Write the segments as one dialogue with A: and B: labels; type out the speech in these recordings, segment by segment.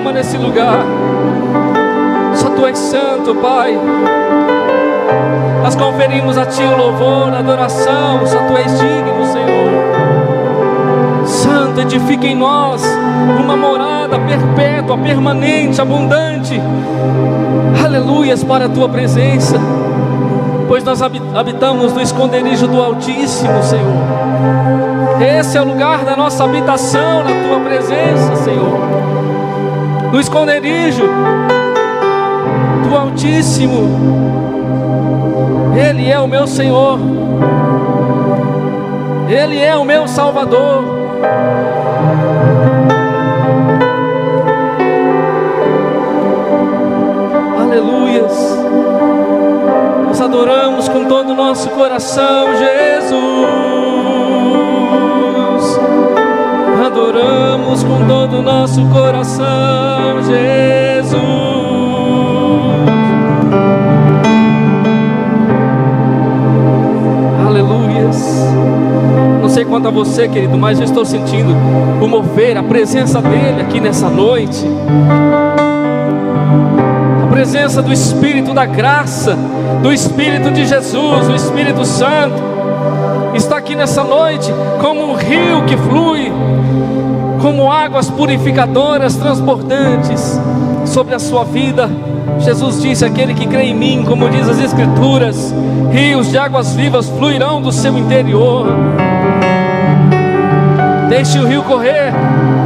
A: alma nesse lugar. Só Tu és santo, Pai. Nós conferimos a Ti o louvor, a adoração. Só Tu és digno, Senhor. Santo, edifica em nós uma morada perpétua, permanente, abundante. Aleluias para a Tua presença, pois nós habitamos no esconderijo do Altíssimo, Senhor. Esse é o lugar da nossa habitação, na Tua presença, Senhor. No esconderijo do Altíssimo. Ele é o meu Senhor, Ele é o meu Salvador. Aleluias. Nós adoramos com todo o nosso coração, Jesus. Adoramos com todo o nosso coração, Jesus. Aleluias. Não sei quanto a você, querido, mas eu estou sentindo o mover, a presença dEle aqui nessa noite. A presença do Espírito da graça, do Espírito de Jesus, o Espírito Santo, está aqui nessa noite, como um rio que flui, como águas purificadoras, transbordantes sobre a sua vida. Jesus disse: aquele que crê em mim, como diz as Escrituras, rios de águas vivas fluirão do seu interior. Deixe o rio correr,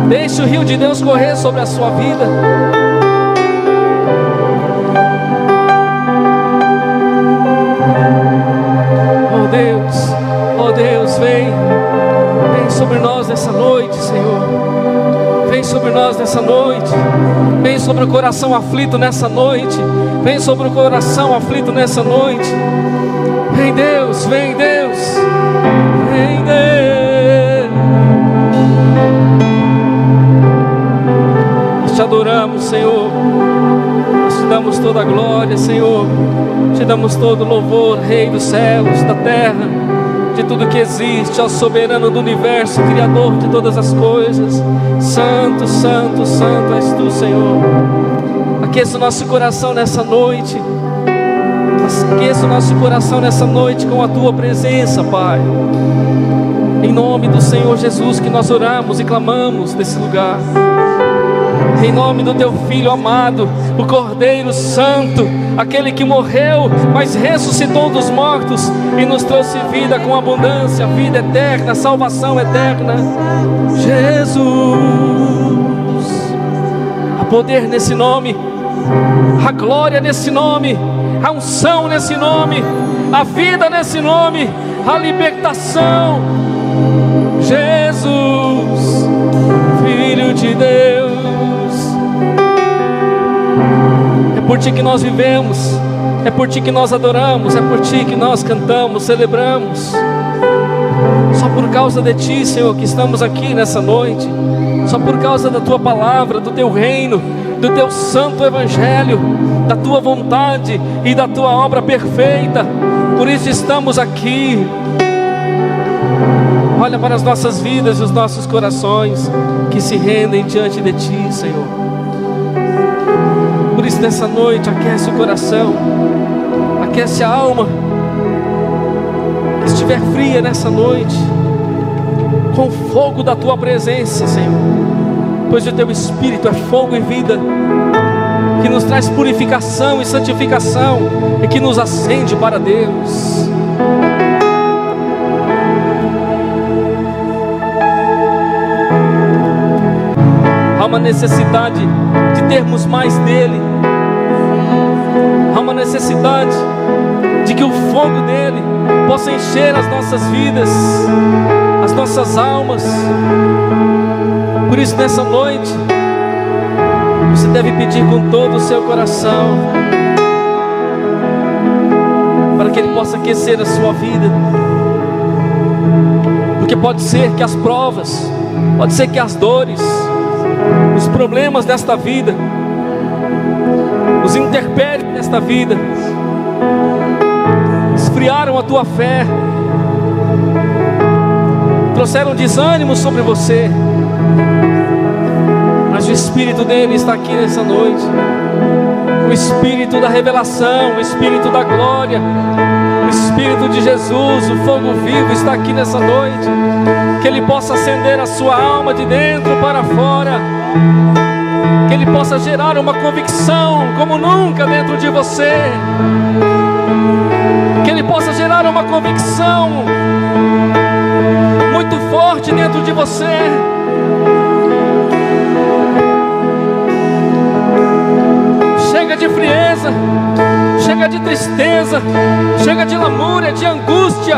A: deixe o rio de Deus correr sobre a sua vida. Oh Deus, vem sobre nós nessa noite, Senhor. Vem sobre nós nessa noite. Vem sobre o coração aflito nessa noite. Vem sobre o coração aflito nessa noite. Vem Deus, vem Deus, vem Deus. Nós te adoramos, Senhor. Nós te damos toda a glória, Senhor. Te damos todo o louvor, Rei dos céus, da terra, de tudo que existe, ó soberano do universo, Criador de todas as coisas. Santo, santo, santo és Tu, Senhor. Aqueça o nosso coração nessa noite. Aqueça o nosso coração nessa noite com a Tua presença, Pai. Em nome do Senhor Jesus que nós oramos e clamamos nesse lugar. Em nome do Teu Filho amado, o Cordeiro Santo, aquele que morreu, mas ressuscitou dos mortos e nos trouxe vida com abundância, vida eterna, salvação eterna. Jesus, há poder nesse nome, a glória nesse nome, a unção nesse nome, a vida nesse nome, a libertação. Jesus, Filho de Deus. É por Ti que nós vivemos, é por Ti que nós adoramos, é por Ti que nós cantamos, celebramos. Só por causa de Ti, Senhor, que estamos aqui nessa noite. Só por causa da Tua palavra, do Teu reino, do Teu santo evangelho, da Tua vontade e da Tua obra perfeita. Por isso estamos aqui. Olha para as nossas vidas e os nossos corações que se rendem diante de Ti, Senhor. Por isso nessa noite aquece o coração, aquece a alma que estiver fria nessa noite, com o fogo da Tua presença, Senhor. Pois o Teu Espírito é fogo e vida, que nos traz purificação e santificação, e que nos acende para Deus. Há uma necessidade de termos mais dEle. Há uma necessidade de que o fogo dEle possa encher as nossas vidas, as nossas almas. Por isso nessa noite você deve pedir com todo o seu coração, para que Ele possa aquecer a sua vida. Porque pode ser que as provas, pode ser que as dores, os problemas desta vida, os intempéries desta vida esfriaram a tua fé, trouxeram desânimo sobre você. Mas o Espírito dele está aqui nessa noite. O Espírito da revelação, o Espírito da glória, o Espírito de Jesus, o fogo vivo está aqui nessa noite. Que Ele possa acender a sua alma de dentro para fora. Que Ele possa gerar uma convicção como nunca dentro de você. Que Ele possa gerar uma convicção muito forte dentro de você. Chega de frieza, chega de tristeza, chega de lamúria, de angústia.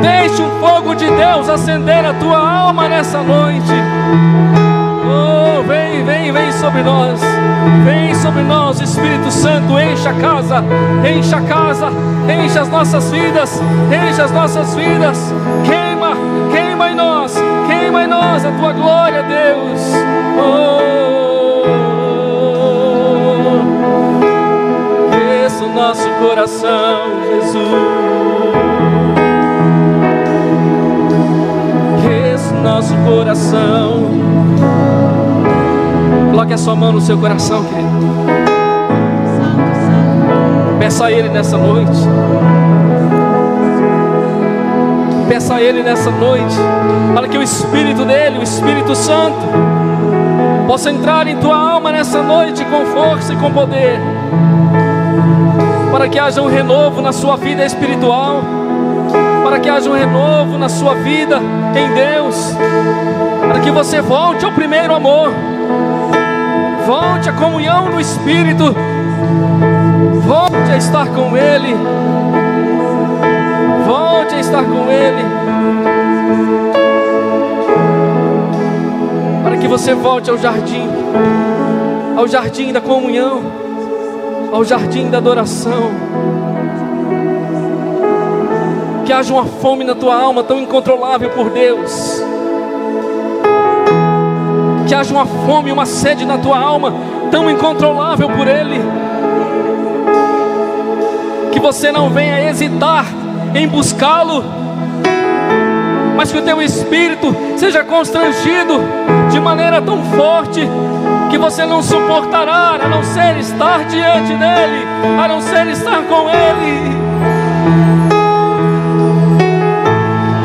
A: Deixe o fogo de Deus acender a tua alma nessa noite. Oh, vem, vem, vem sobre nós. Vem sobre nós, Espírito Santo. Encha a casa, encha a casa, encha as nossas vidas, encha as nossas vidas. Queima, queima em nós a tua glória, Deus. Aqueça o nosso coração, Jesus. Aqueça o nosso coração. Coloque a sua mão no seu coração, querido. Peça a Ele nessa noite. Peça a Ele nessa noite. Para que o Espírito dele, o Espírito Santo, possa entrar em tua alma nessa noite com força e com poder. Para que haja um renovo na sua vida espiritual. Para que haja um renovo na sua vida em Deus. Para que você volte ao primeiro amor. Volte à comunhão no Espírito. Volte a estar com Ele. Volte a estar com Ele. Para que você volte ao jardim da comunhão, ao jardim da adoração. Que haja uma fome na tua alma tão incontrolável por Deus. Que haja uma fome, uma sede na tua alma tão incontrolável por Ele. Que você não venha hesitar em buscá-lo, mas que o teu espírito seja constrangido de maneira tão forte que você não suportará a não ser estar diante dele, a não ser estar com Ele.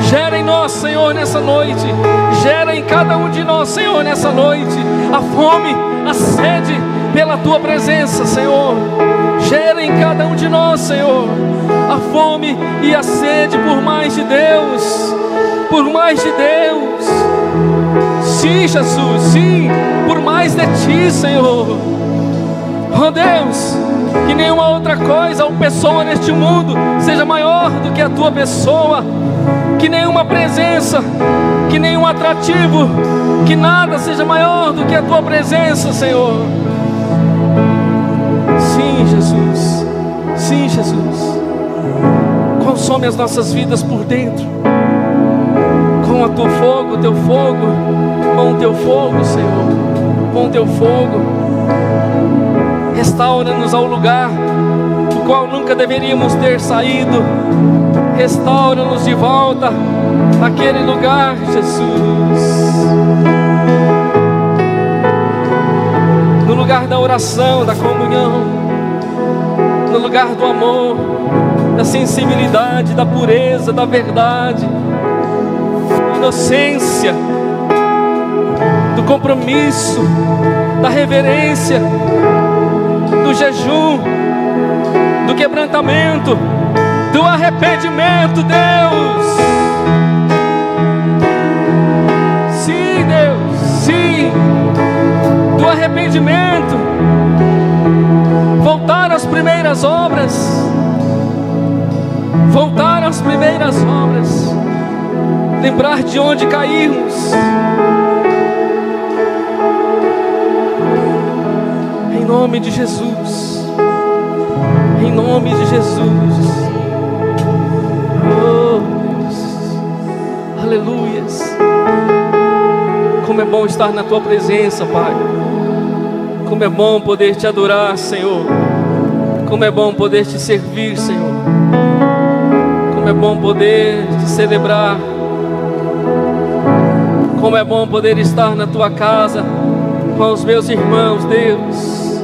A: Gera em nós, Senhor, nessa noite. Gera em cada um de nós, Senhor, nessa noite, a fome, a sede pela tua presença, Senhor. Gera em cada um de nós, Senhor, a fome e a sede por mais de Deus. Por mais de Deus. Sim, Jesus, sim, por mais de Ti, Senhor. Oh Deus, que nenhuma outra coisa ou pessoa neste mundo seja maior do que a Tua pessoa. Que nenhuma presença, que nenhum atrativo, que nada seja maior do que a Tua presença, Senhor. Sim, Jesus. Sim, Jesus. Consome as nossas vidas por dentro. Com o Teu fogo, com o Teu fogo, Senhor. Com o Teu fogo. Restaura-nos ao lugar do qual nunca deveríamos ter saído. Restaura-nos de volta àquele lugar, Jesus. No lugar da oração, da comunhão. No lugar do amor, da sensibilidade, da pureza, da verdade, da inocência, do compromisso, da reverência, do jejum, do quebrantamento, do arrependimento, Deus. Sim, Deus, sim, do arrependimento. Voltar às primeiras obras. Voltar às primeiras obras. Lembrar de onde caímos. Em nome de Jesus. Em nome de Jesus. Oh, Deus. Aleluias. Como é bom estar na Tua presença, Pai. Como é bom poder Te adorar, Senhor. Como é bom poder Te servir, Senhor. Como é bom poder Te celebrar. Como é bom poder estar na Tua casa, com os meus irmãos, Deus.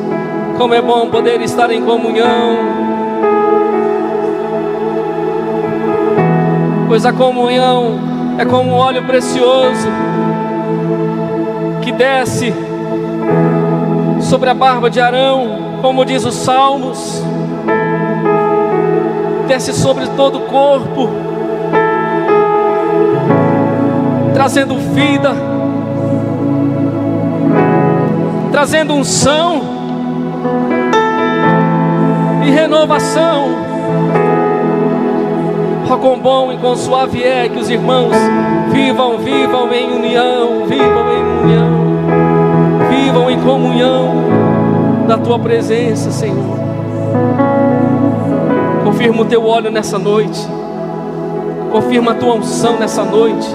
A: Como é bom poder estar em comunhão, pois a comunhão é como um óleo precioso que desce sobre a barba de Arão, como diz os Salmos, desce sobre todo o corpo, trazendo vida, trazendo unção e renovação. Oh, quão bom e quão suave é que os irmãos vivam em união, vivam em comunhão da Tua presença, Senhor. Confirma o Teu óleo nessa noite, confirma a Tua unção nessa noite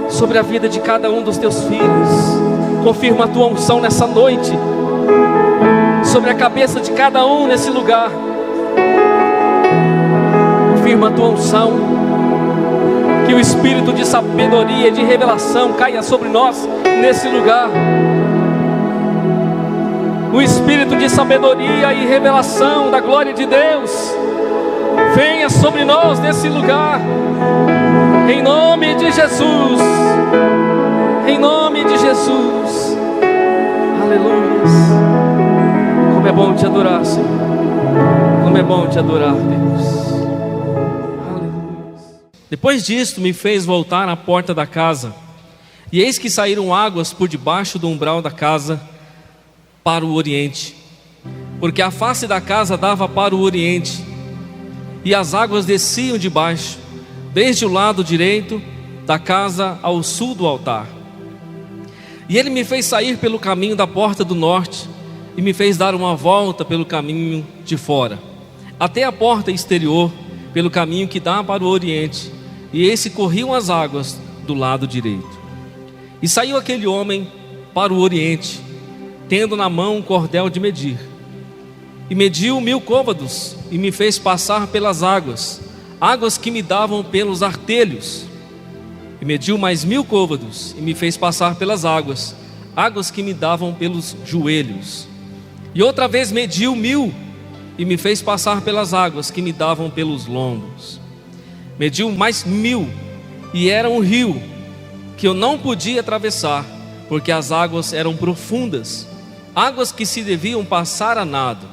A: sobre a vida de cada um dos Teus filhos. Confirma a Tua unção nessa noite sobre a cabeça de cada um nesse lugar. Confirma a Tua unção, que o espírito de sabedoria e de revelação caia sobre nós nesse lugar. O espírito de sabedoria e revelação da glória de Deus venha sobre nós nesse lugar, em nome de Jesus, em nome de Jesus. Aleluia. Como é bom te adorar, Senhor. Como é bom te adorar, Deus. Depois disto me fez voltar à porta da casa, e eis que saíram águas por debaixo do umbral da casa para o oriente, porque a face da casa dava para o oriente, e as águas desciam de baixo, desde o lado direito da casa ao sul do altar. E ele me fez sair pelo caminho da porta do norte, e me fez dar uma volta pelo caminho de fora, até a porta exterior, pelo caminho que dá para o oriente, e eis que corriam as águas do lado direito. E saiu aquele homem para o oriente, tendo na mão um cordel de medir, e mediu 1000 côvados, e me fez passar pelas águas, águas que me davam pelos artelhos. E mediu mais 1000 côvados, e me fez passar pelas águas, águas que me davam pelos joelhos. E outra vez mediu 1000, e me fez passar pelas águas que me davam pelos lombos. Mediu mais 1000, e era um rio que eu não podia atravessar, porque as águas eram profundas, águas que se deviam passar a nado,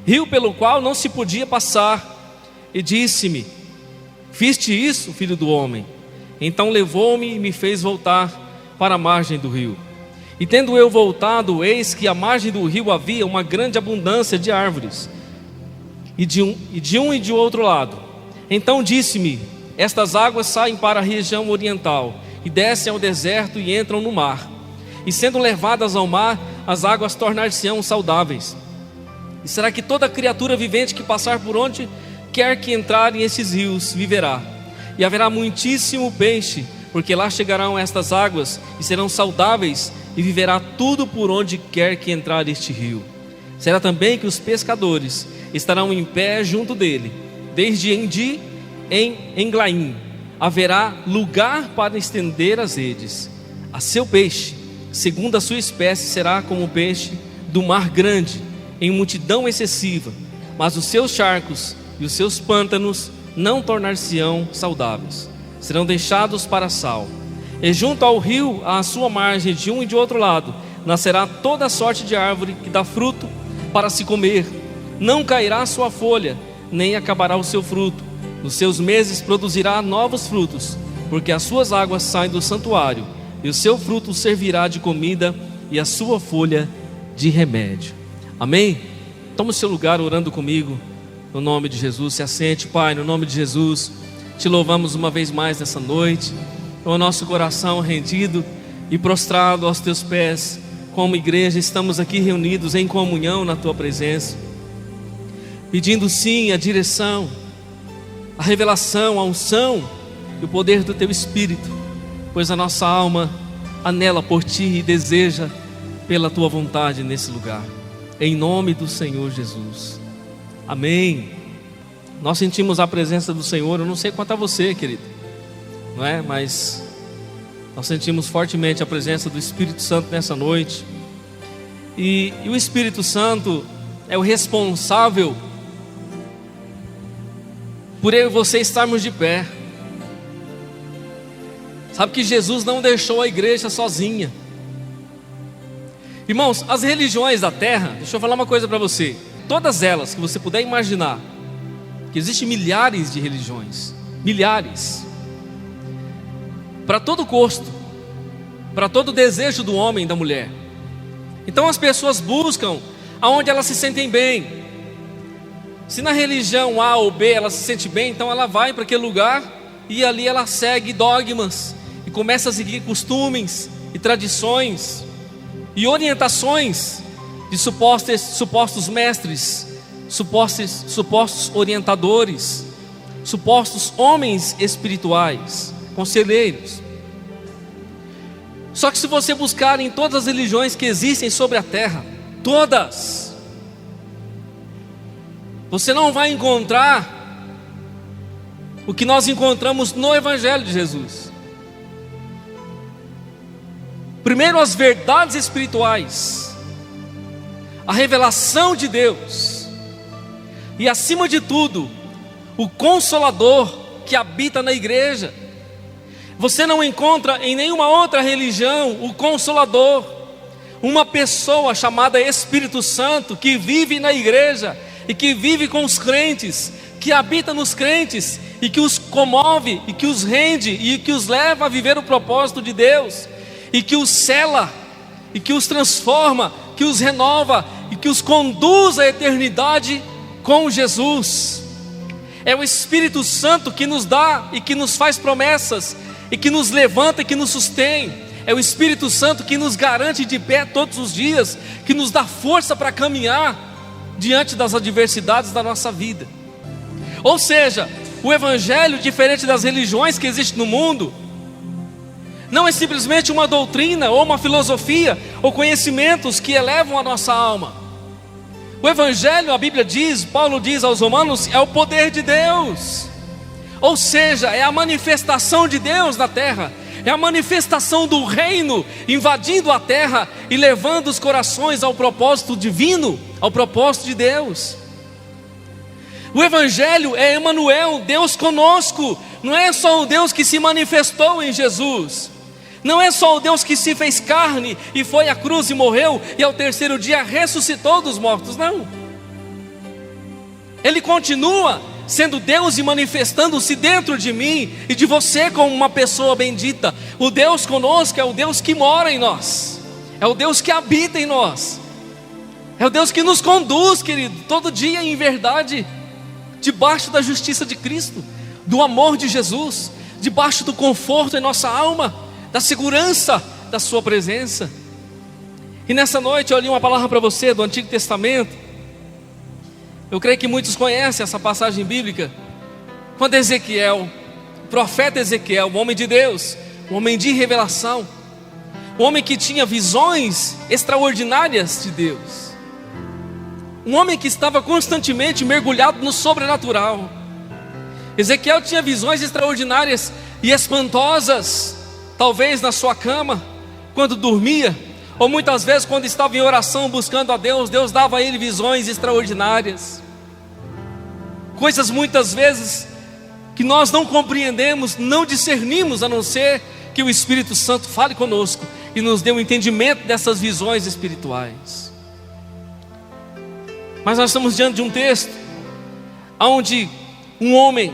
A: rio pelo qual não se podia passar. E disse-me: viste isso, filho do homem? Então levou-me e me fez voltar para a margem do rio. E tendo eu voltado, eis que à margem do rio havia uma grande abundância de árvores, e de um e de outro lado. Então disse-me: estas águas saem para a região oriental, e descem ao deserto e entram no mar. E sendo levadas ao mar, as águas tornar-se-ão saudáveis. E será que toda criatura vivente que passar por onde quer que entrar em esses rios viverá? E haverá muitíssimo peixe, porque lá chegarão estas águas e serão saudáveis, e viverá tudo por onde quer que entrar este rio. Será também que os pescadores estarão em pé junto dele, desde Endi em Englaim. Haverá lugar para estender as redes. A seu peixe, segundo a sua espécie, será como o peixe do mar grande, em multidão excessiva. Mas os seus charcos e os seus pântanos não tornar-se-ão saudáveis, serão deixados para sal. E junto ao rio, à sua margem, de um e de outro lado, nascerá toda sorte de árvore que dá fruto para se comer. Não cairá a sua folha, nem acabará o seu fruto. Nos seus meses produzirá novos frutos, porque as suas águas saem do santuário, e o seu fruto servirá de comida, e a sua folha de remédio. Amém? Toma o seu lugar orando comigo, no nome de Jesus. Se assente, Pai, no nome de Jesus. Te louvamos uma vez mais nessa noite, com o nosso coração rendido e prostrado aos teus pés. Como igreja, estamos aqui reunidos em comunhão na tua presença, pedindo sim a direção, a revelação, a unção e o poder do teu Espírito, pois a nossa alma anela por ti e deseja pela tua vontade nesse lugar, em nome do Senhor Jesus. Amém. Nós sentimos a presença do Senhor. Eu não sei quanto a você, querido, não é? Mas nós sentimos fortemente a presença do Espírito Santo nessa noite. E o Espírito Santo é o responsável por eu e você estarmos de pé. Sabe que Jesus não deixou a igreja sozinha. Irmãos, as religiões da terra, deixa eu falar uma coisa para você. Todas elas que você puder imaginar, que existem milhares de religiões, milhares, para todo gosto, para todo desejo do homem e da mulher. Então as pessoas buscam aonde elas se sentem bem. Se na religião A ou B ela se sente bem, então ela vai para aquele lugar e ali ela segue dogmas e começa a seguir costumes e tradições e orientações de supostos mestres, supostos orientadores, supostos homens espirituais, conselheiros. Só que se você buscar em todas as religiões que existem sobre a terra, todas, você não vai encontrar o que nós encontramos no Evangelho de Jesus. Primeiro, as verdades espirituais, a revelação de Deus, e acima de tudo, o Consolador que habita na igreja. Você não encontra em nenhuma outra religião o Consolador, uma pessoa chamada Espírito Santo que vive na igreja e que vive com os crentes, que habita nos crentes e que os comove e que os rende e que os leva a viver o propósito de Deus e que os sela e que os transforma, que os renova e que os conduz à eternidade com Jesus. É o Espírito Santo que nos dá e que nos faz promessas e que nos levanta e que nos sustém. É o Espírito Santo que nos garante de pé todos os dias, que nos dá força para caminhar diante das adversidades da nossa vida. Ou seja, o Evangelho, diferente das religiões que existem no mundo, não é simplesmente uma doutrina ou uma filosofia ou conhecimentos que elevam a nossa alma. O Evangelho, a Bíblia diz, Paulo diz aos Romanos, é o poder de Deus. Ou seja, é a manifestação de Deus na terra, é a manifestação do reino invadindo a terra e levando os corações ao propósito divino, ao propósito de Deus. O Evangelho é Emanuel, Deus conosco. Não é só o Deus que se manifestou em Jesus, não é só o Deus que se fez carne e foi à cruz e morreu e ao terceiro dia ressuscitou dos mortos, não. Ele continua sendo Deus e manifestando-se dentro de mim e de você como uma pessoa bendita. O Deus conosco é o Deus que mora em nós, é o Deus que habita em nós, é o Deus que nos conduz, querido, todo dia em verdade, debaixo da justiça de Cristo, do amor de Jesus, debaixo do conforto em nossa alma, da segurança da sua presença. E nessa noite eu li uma palavra para você do Antigo Testamento. Eu creio que muitos conhecem essa passagem bíblica, quando Ezequiel, o profeta Ezequiel, um homem de Deus, um homem de revelação, um homem que tinha visões extraordinárias de Deus, um homem que estava constantemente mergulhado no sobrenatural. Ezequiel tinha visões extraordinárias e espantosas, talvez na sua cama, quando dormia, ou muitas vezes quando estava em oração buscando a Deus, Deus dava a ele visões extraordinárias, coisas muitas vezes que nós não compreendemos, não discernimos, a não ser que o Espírito Santo fale conosco e nos dê um entendimento dessas visões espirituais. Mas nós estamos diante de um texto onde um homem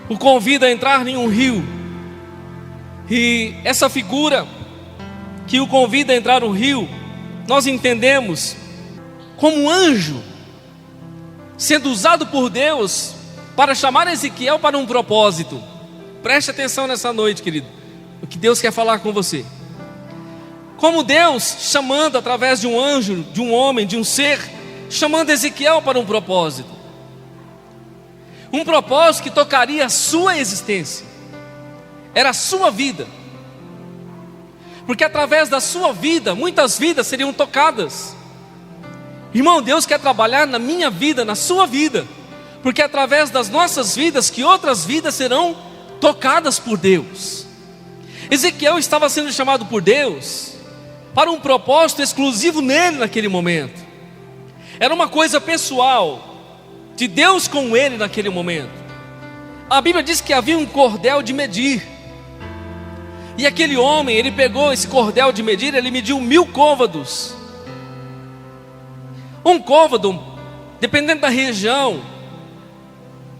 A: o convida a entrar em um rio, e essa figura que o convida a entrar no rio, nós entendemos como um anjo sendo usado por Deus para chamar Ezequiel para um propósito. Preste atenção nessa noite, querido, o que Deus quer falar com você. Como Deus chamando através de um anjo, de um homem, de um ser, chamando Ezequiel para um propósito. Um propósito que tocaria a sua existência, era a sua vida. Porque através da sua vida, muitas vidas seriam tocadas. Irmão, Deus quer trabalhar na minha vida, na sua vida, porque através das nossas vidas que outras vidas serão tocadas por Deus. Ezequiel estava sendo chamado por Deus para um propósito exclusivo nele naquele momento. Era uma coisa pessoal, de Deus com ele naquele momento. A Bíblia diz que havia um cordel de medir. E aquele homem, ele pegou esse cordel de medir, ele mediu 1000 côvados. Um côvado, dependendo da região,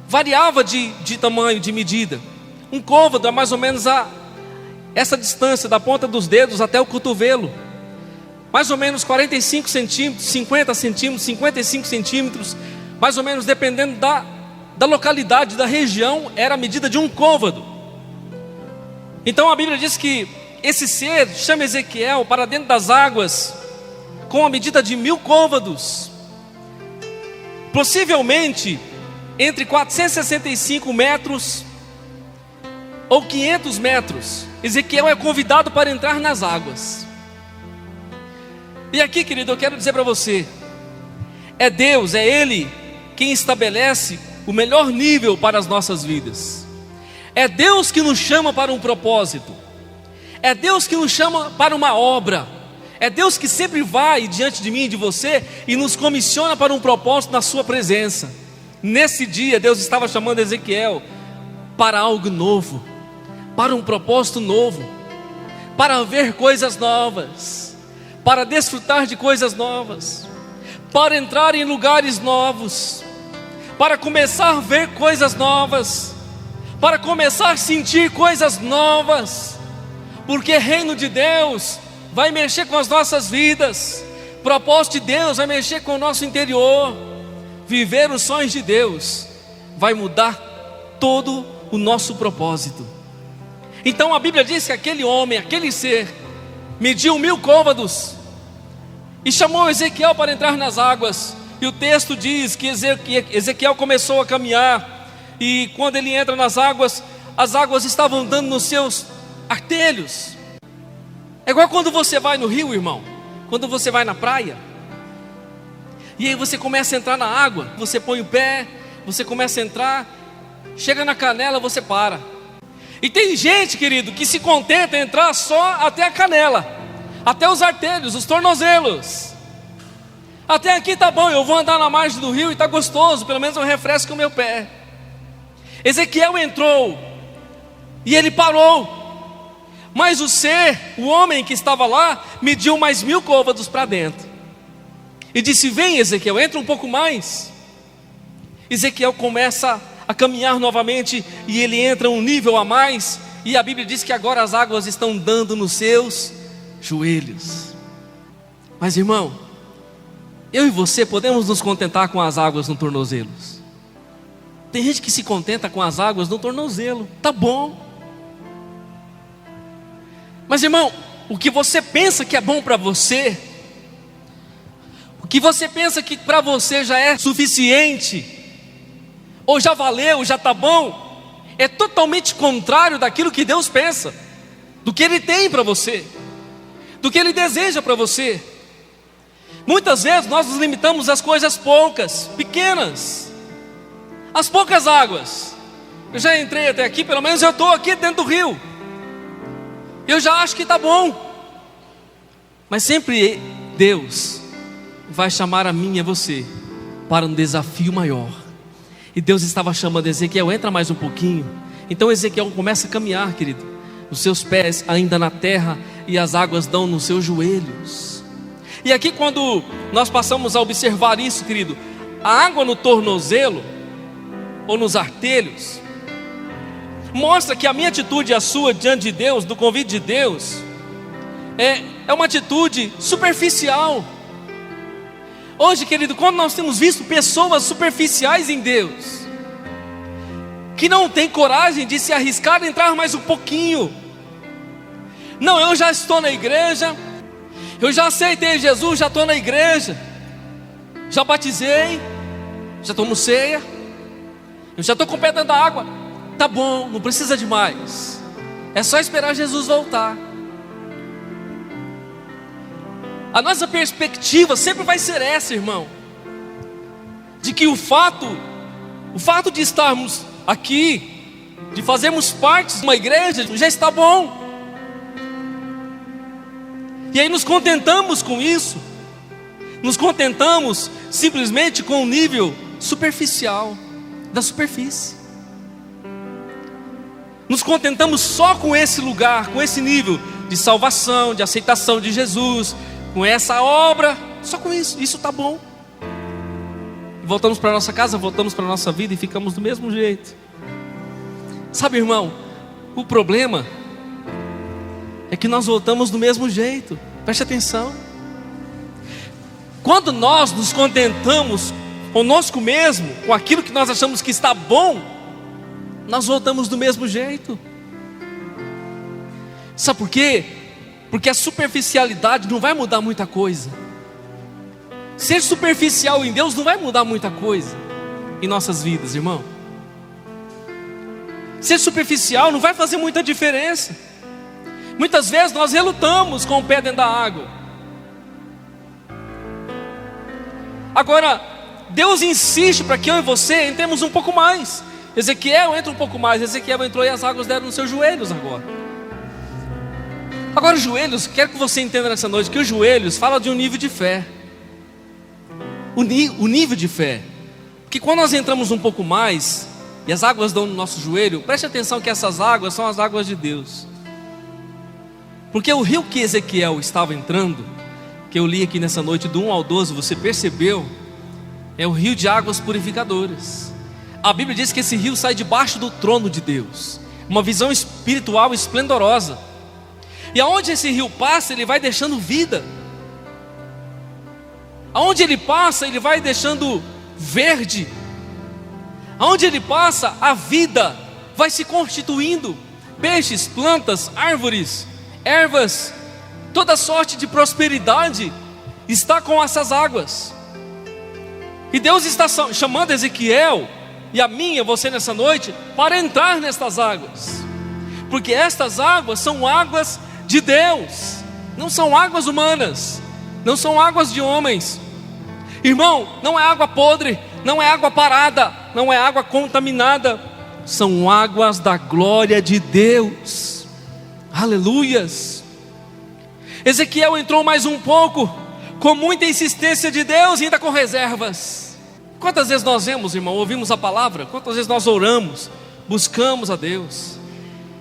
A: variava de tamanho, de medida. Um côvado é mais ou menos essa distância da ponta dos dedos até o cotovelo. Mais ou menos 45 centímetros, 50 centímetros, 55 centímetros. Mais ou menos dependendo da localidade, da região, era a medida de um côvado. Então a Bíblia diz que esse ser chama Ezequiel para dentro das águas com a medida de 1000 côvados. Possivelmente entre 465 metros ou 500 metros. Ezequiel é convidado para entrar nas águas. E aqui, querido, eu quero dizer para você, é Deus, é Ele quem estabelece o melhor nível para as nossas vidas. É Deus que nos chama para um propósito. É Deus que nos chama para uma obra. É Deus que sempre vai diante de mim e de você e nos comissiona para um propósito na sua presença. Nesse dia Deus estava chamando Ezequiel para algo novo, para um propósito novo, para ver coisas novas, para desfrutar de coisas novas, para entrar em lugares novos, para começar a ver coisas novas, para começar a sentir coisas novas, porque reino de Deus vai mexer com as nossas vidas, propósito de Deus vai mexer com o nosso interior. Viver os sonhos de Deus vai mudar todo o nosso propósito. Então a Bíblia diz que aquele homem, aquele ser, mediu 1000 côvados e chamou Ezequiel para entrar nas águas. E o texto diz que Ezequiel começou a caminhar. E quando ele entra nas águas, as águas estavam dando nos seus artelhos. É igual quando você vai no rio, irmão, quando você vai na praia, e aí você começa a entrar na água, você põe o pé, você começa a entrar, chega na canela, você para. E tem gente, querido, que se contenta em entrar só até a canela, até os artelhos, os tornozelos. Até aqui tá bom, eu vou andar na margem do rio e tá gostoso, pelo menos eu refresco o meu pé. Ezequiel entrou e ele parou. Mas o homem que estava lá, mediu mais 1000 côvados para dentro. E disse: vem, Ezequiel, entra um pouco mais. Ezequiel começa a caminhar novamente e ele entra um nível a mais. E a Bíblia diz que agora as águas estão dando nos seus joelhos. Mas, irmão, eu e você podemos nos contentar com as águas no tornozelos. Tem gente que se contenta com as águas no tornozelo, tá bom. Mas, irmão, o que você pensa que é bom para você, o que você pensa que para você já é suficiente, ou já valeu, já está bom, é totalmente contrário daquilo que Deus pensa, do que Ele tem para você, do que Ele deseja para você. Muitas vezes nós nos limitamos às coisas poucas, pequenas, às poucas águas. Eu já entrei até aqui, pelo menos eu estou aqui dentro do rio, eu já acho que está bom. Mas sempre Deus vai chamar a mim e a você para um desafio maior. E Deus estava chamando Ezequiel: entra mais um pouquinho. Então Ezequiel começa a caminhar, querido, os seus pés ainda na terra e as águas dão nos seus joelhos. E aqui, quando nós passamos a observar isso, querido, a água no tornozelo ou nos artelhos mostra que a minha atitude e a sua diante de Deus, do convite de Deus, é uma atitude superficial. Hoje, querido, quando nós temos visto pessoas superficiais em Deus, que não tem coragem de se arriscar a entrar mais um pouquinho. Não, eu já estou na igreja, eu já aceitei Jesus, já estou na igreja, já batizei, já tomo ceia, eu já estou com o pé dentro da água. Tá bom, não precisa de mais, é só esperar Jesus voltar. A nossa perspectiva sempre vai ser essa, irmão, de que o fato de estarmos aqui, de fazermos parte de uma igreja, já está bom. E aí nos contentamos com isso, nos contentamos simplesmente com o nível superficial, da superfície. Nos contentamos só com esse lugar, com esse nível de salvação, de aceitação de Jesus, com essa obra, só com isso está bom. Voltamos para nossa casa, voltamos para nossa vida e ficamos do mesmo jeito. Sabe, irmão, o problema é que nós voltamos do mesmo jeito. Preste atenção. Quando nós nos contentamos conosco mesmo, com aquilo que nós achamos que está bom, nós voltamos do mesmo jeito. Sabe por quê? Porque a superficialidade não vai mudar muita coisa. Ser superficial em Deus não vai mudar muita coisa em nossas vidas, irmão. Ser superficial não vai fazer muita diferença. Muitas vezes nós relutamos com o pé dentro da água. Agora, Deus insiste para que eu e você entremos um pouco mais. Ezequiel entra um pouco mais. Ezequiel entrou e as águas deram nos seus joelhos agora. Agora os joelhos, quero que você entenda nessa noite que os joelhos falam de um nível de fé. O nível de fé. Porque quando nós entramos um pouco mais e as águas dão no nosso joelho, preste atenção que essas águas são as águas de Deus. Porque o rio que Ezequiel estava entrando, que eu li aqui nessa noite do 1 ao 12, você percebeu, é o rio de águas purificadoras. A Bíblia diz que esse rio sai debaixo do trono de Deus, uma visão espiritual esplendorosa. E aonde esse rio passa, ele vai deixando vida. Aonde ele passa, ele vai deixando verde. Aonde ele passa, a vida vai se constituindo. Peixes, plantas, árvores, ervas, toda sorte de prosperidade está com essas águas. E Deus está chamando Ezequiel e a mim e você nessa noite para entrar nestas águas. Porque estas águas são águas de Deus, não são águas humanas, não são águas de homens. Irmão, não é água podre, não é água parada, não é água contaminada, são águas da glória de Deus. Aleluias. Ezequiel entrou mais um pouco, com muita insistência de Deus e ainda com reservas. Quantas vezes nós vemos, irmão, ouvimos a palavra? Quantas vezes nós oramos, buscamos a Deus?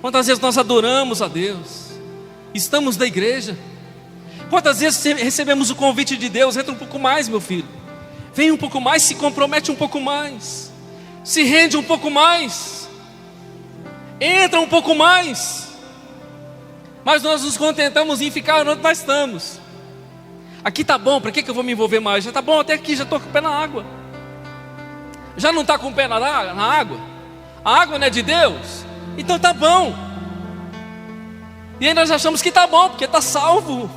A: Quantas vezes nós adoramos a Deus? Estamos na igreja. Quantas vezes recebemos o convite de Deus? Entra um pouco mais, meu filho. Vem um pouco mais, se compromete um pouco mais, se rende um pouco mais, entra um pouco mais. Mas nós nos contentamos em ficar onde nós estamos. Aqui tá bom, para que eu vou me envolver mais? Já tá bom até aqui, já estou com o pé na água. Já não está com o pé na água? A água não é de Deus? Então tá bom. E aí nós achamos que tá bom, porque está salvo.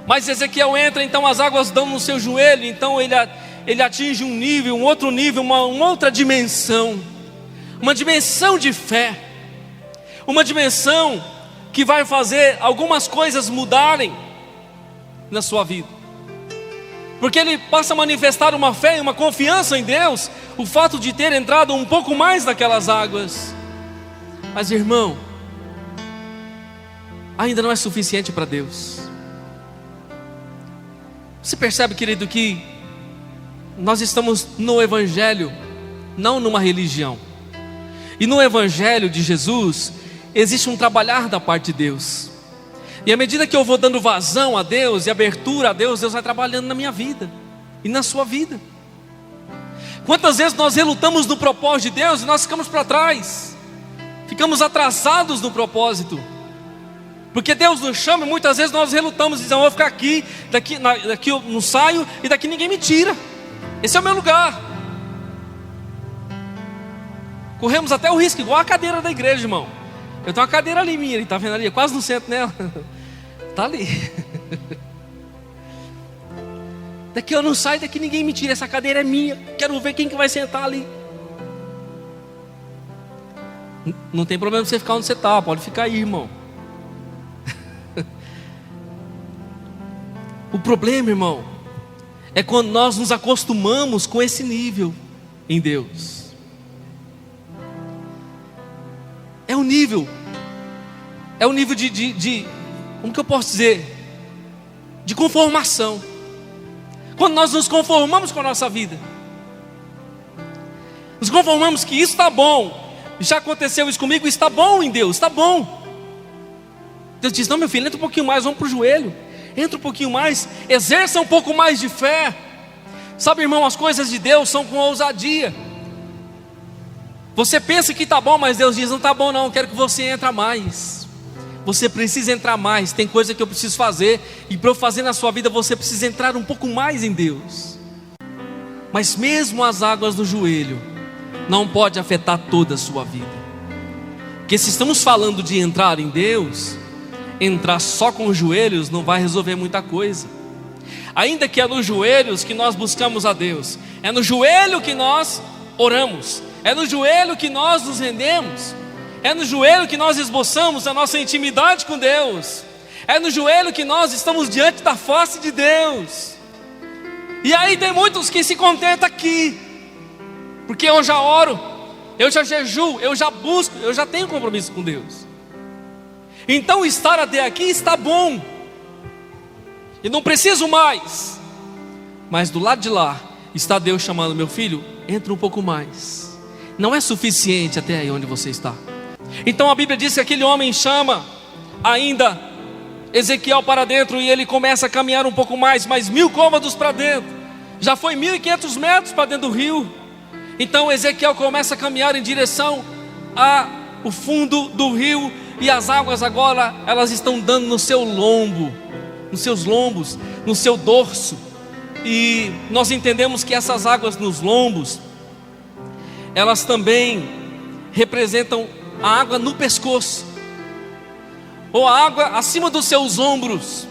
A: Mas Ezequiel entra, então as águas dão no seu joelho. Então ele atinge um nível, um outro nível, uma outra dimensão. Uma dimensão de fé. Uma dimensão que vai fazer algumas coisas mudarem na sua vida. Porque ele passa a manifestar uma fé e uma confiança em Deus, o fato de ter entrado um pouco mais naquelas águas. Mas irmão, ainda não é suficiente para Deus. Você percebe, querido, que nós estamos no Evangelho, não numa religião. E no Evangelho de Jesus existe um trabalhar da parte de Deus. E à medida que eu vou dando vazão a Deus e abertura a Deus, Deus vai trabalhando na minha vida e na sua vida. Quantas vezes nós relutamos no propósito de Deus e nós ficamos para trás, ficamos atrasados no propósito, porque Deus nos chama e muitas vezes nós relutamos, dizendo: eu vou ficar aqui, daqui eu não saio e daqui ninguém me tira, esse é o meu lugar. Corremos até o risco, igual a cadeira da igreja, irmão. Eu tenho uma cadeira ali minha, está vendo ali? Quase não sento nela. Está ali. Daqui eu não saio, daqui ninguém me tira. Essa cadeira é minha. Quero ver quem que vai sentar ali. Não tem problema você ficar onde você está. Pode ficar aí, irmão. O problema, irmão, é quando nós nos acostumamos com esse nível em Deus. É o nível de como que eu posso dizer? De conformação. Quando nós nos conformamos com a nossa vida, nos conformamos que isso está bom, já aconteceu isso comigo, está bom em Deus, está bom. Deus diz: não, meu filho, entra um pouquinho mais, vamos para o joelho, entra um pouquinho mais, exerça um pouco mais de fé. Sabe, irmão, as coisas de Deus são com ousadia. Você pensa que está bom, mas Deus diz: não está bom não, eu quero que você entre mais. Você precisa entrar mais, tem coisa que eu preciso fazer, e para eu fazer na sua vida você precisa entrar um pouco mais em Deus. Mas mesmo as águas do joelho não pode afetar toda a sua vida, porque se estamos falando de entrar em Deus, entrar só com os joelhos não vai resolver muita coisa. Ainda que é nos joelhos que nós buscamos a Deus, é no joelho que nós oramos, é no joelho que nós nos rendemos, é no joelho que nós esboçamos a nossa intimidade com Deus, é no joelho que nós estamos diante da face de Deus. E aí tem muitos que se contentam aqui, porque eu já oro, eu já jejuo, eu já busco, eu já tenho compromisso com Deus. Então estar até aqui está bom, e não preciso mais. Mas do lado de lá está Deus chamando: meu filho, entra um pouco mais. Não é suficiente até aí onde você está. Então a Bíblia diz que aquele homem chama ainda Ezequiel para dentro, e ele começa a caminhar um pouco mais 1000 côvados para dentro. Já foi 1500 metros para dentro do rio. Então Ezequiel começa a caminhar em direção ao fundo do rio, e as águas agora elas estão dando no seu lombo, nos seus lombos, no seu dorso. E nós entendemos que essas águas nos lombos, elas também representam a água no pescoço, ou a água acima dos seus ombros.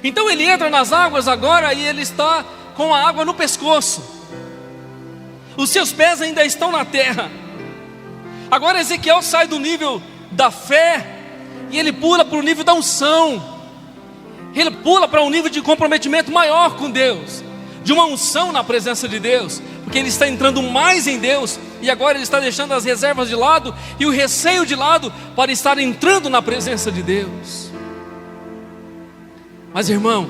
A: Então ele entra nas águas agora e ele está com a água no pescoço. Os seus pés ainda estão na terra. Agora Ezequiel sai do nível da fé e ele pula para o nível da unção. Ele pula para um nível de comprometimento maior com Deus, de uma unção na presença de Deus, porque ele está entrando mais em Deus, e agora ele está deixando as reservas de lado e o receio de lado para estar entrando na presença de Deus. Mas irmão,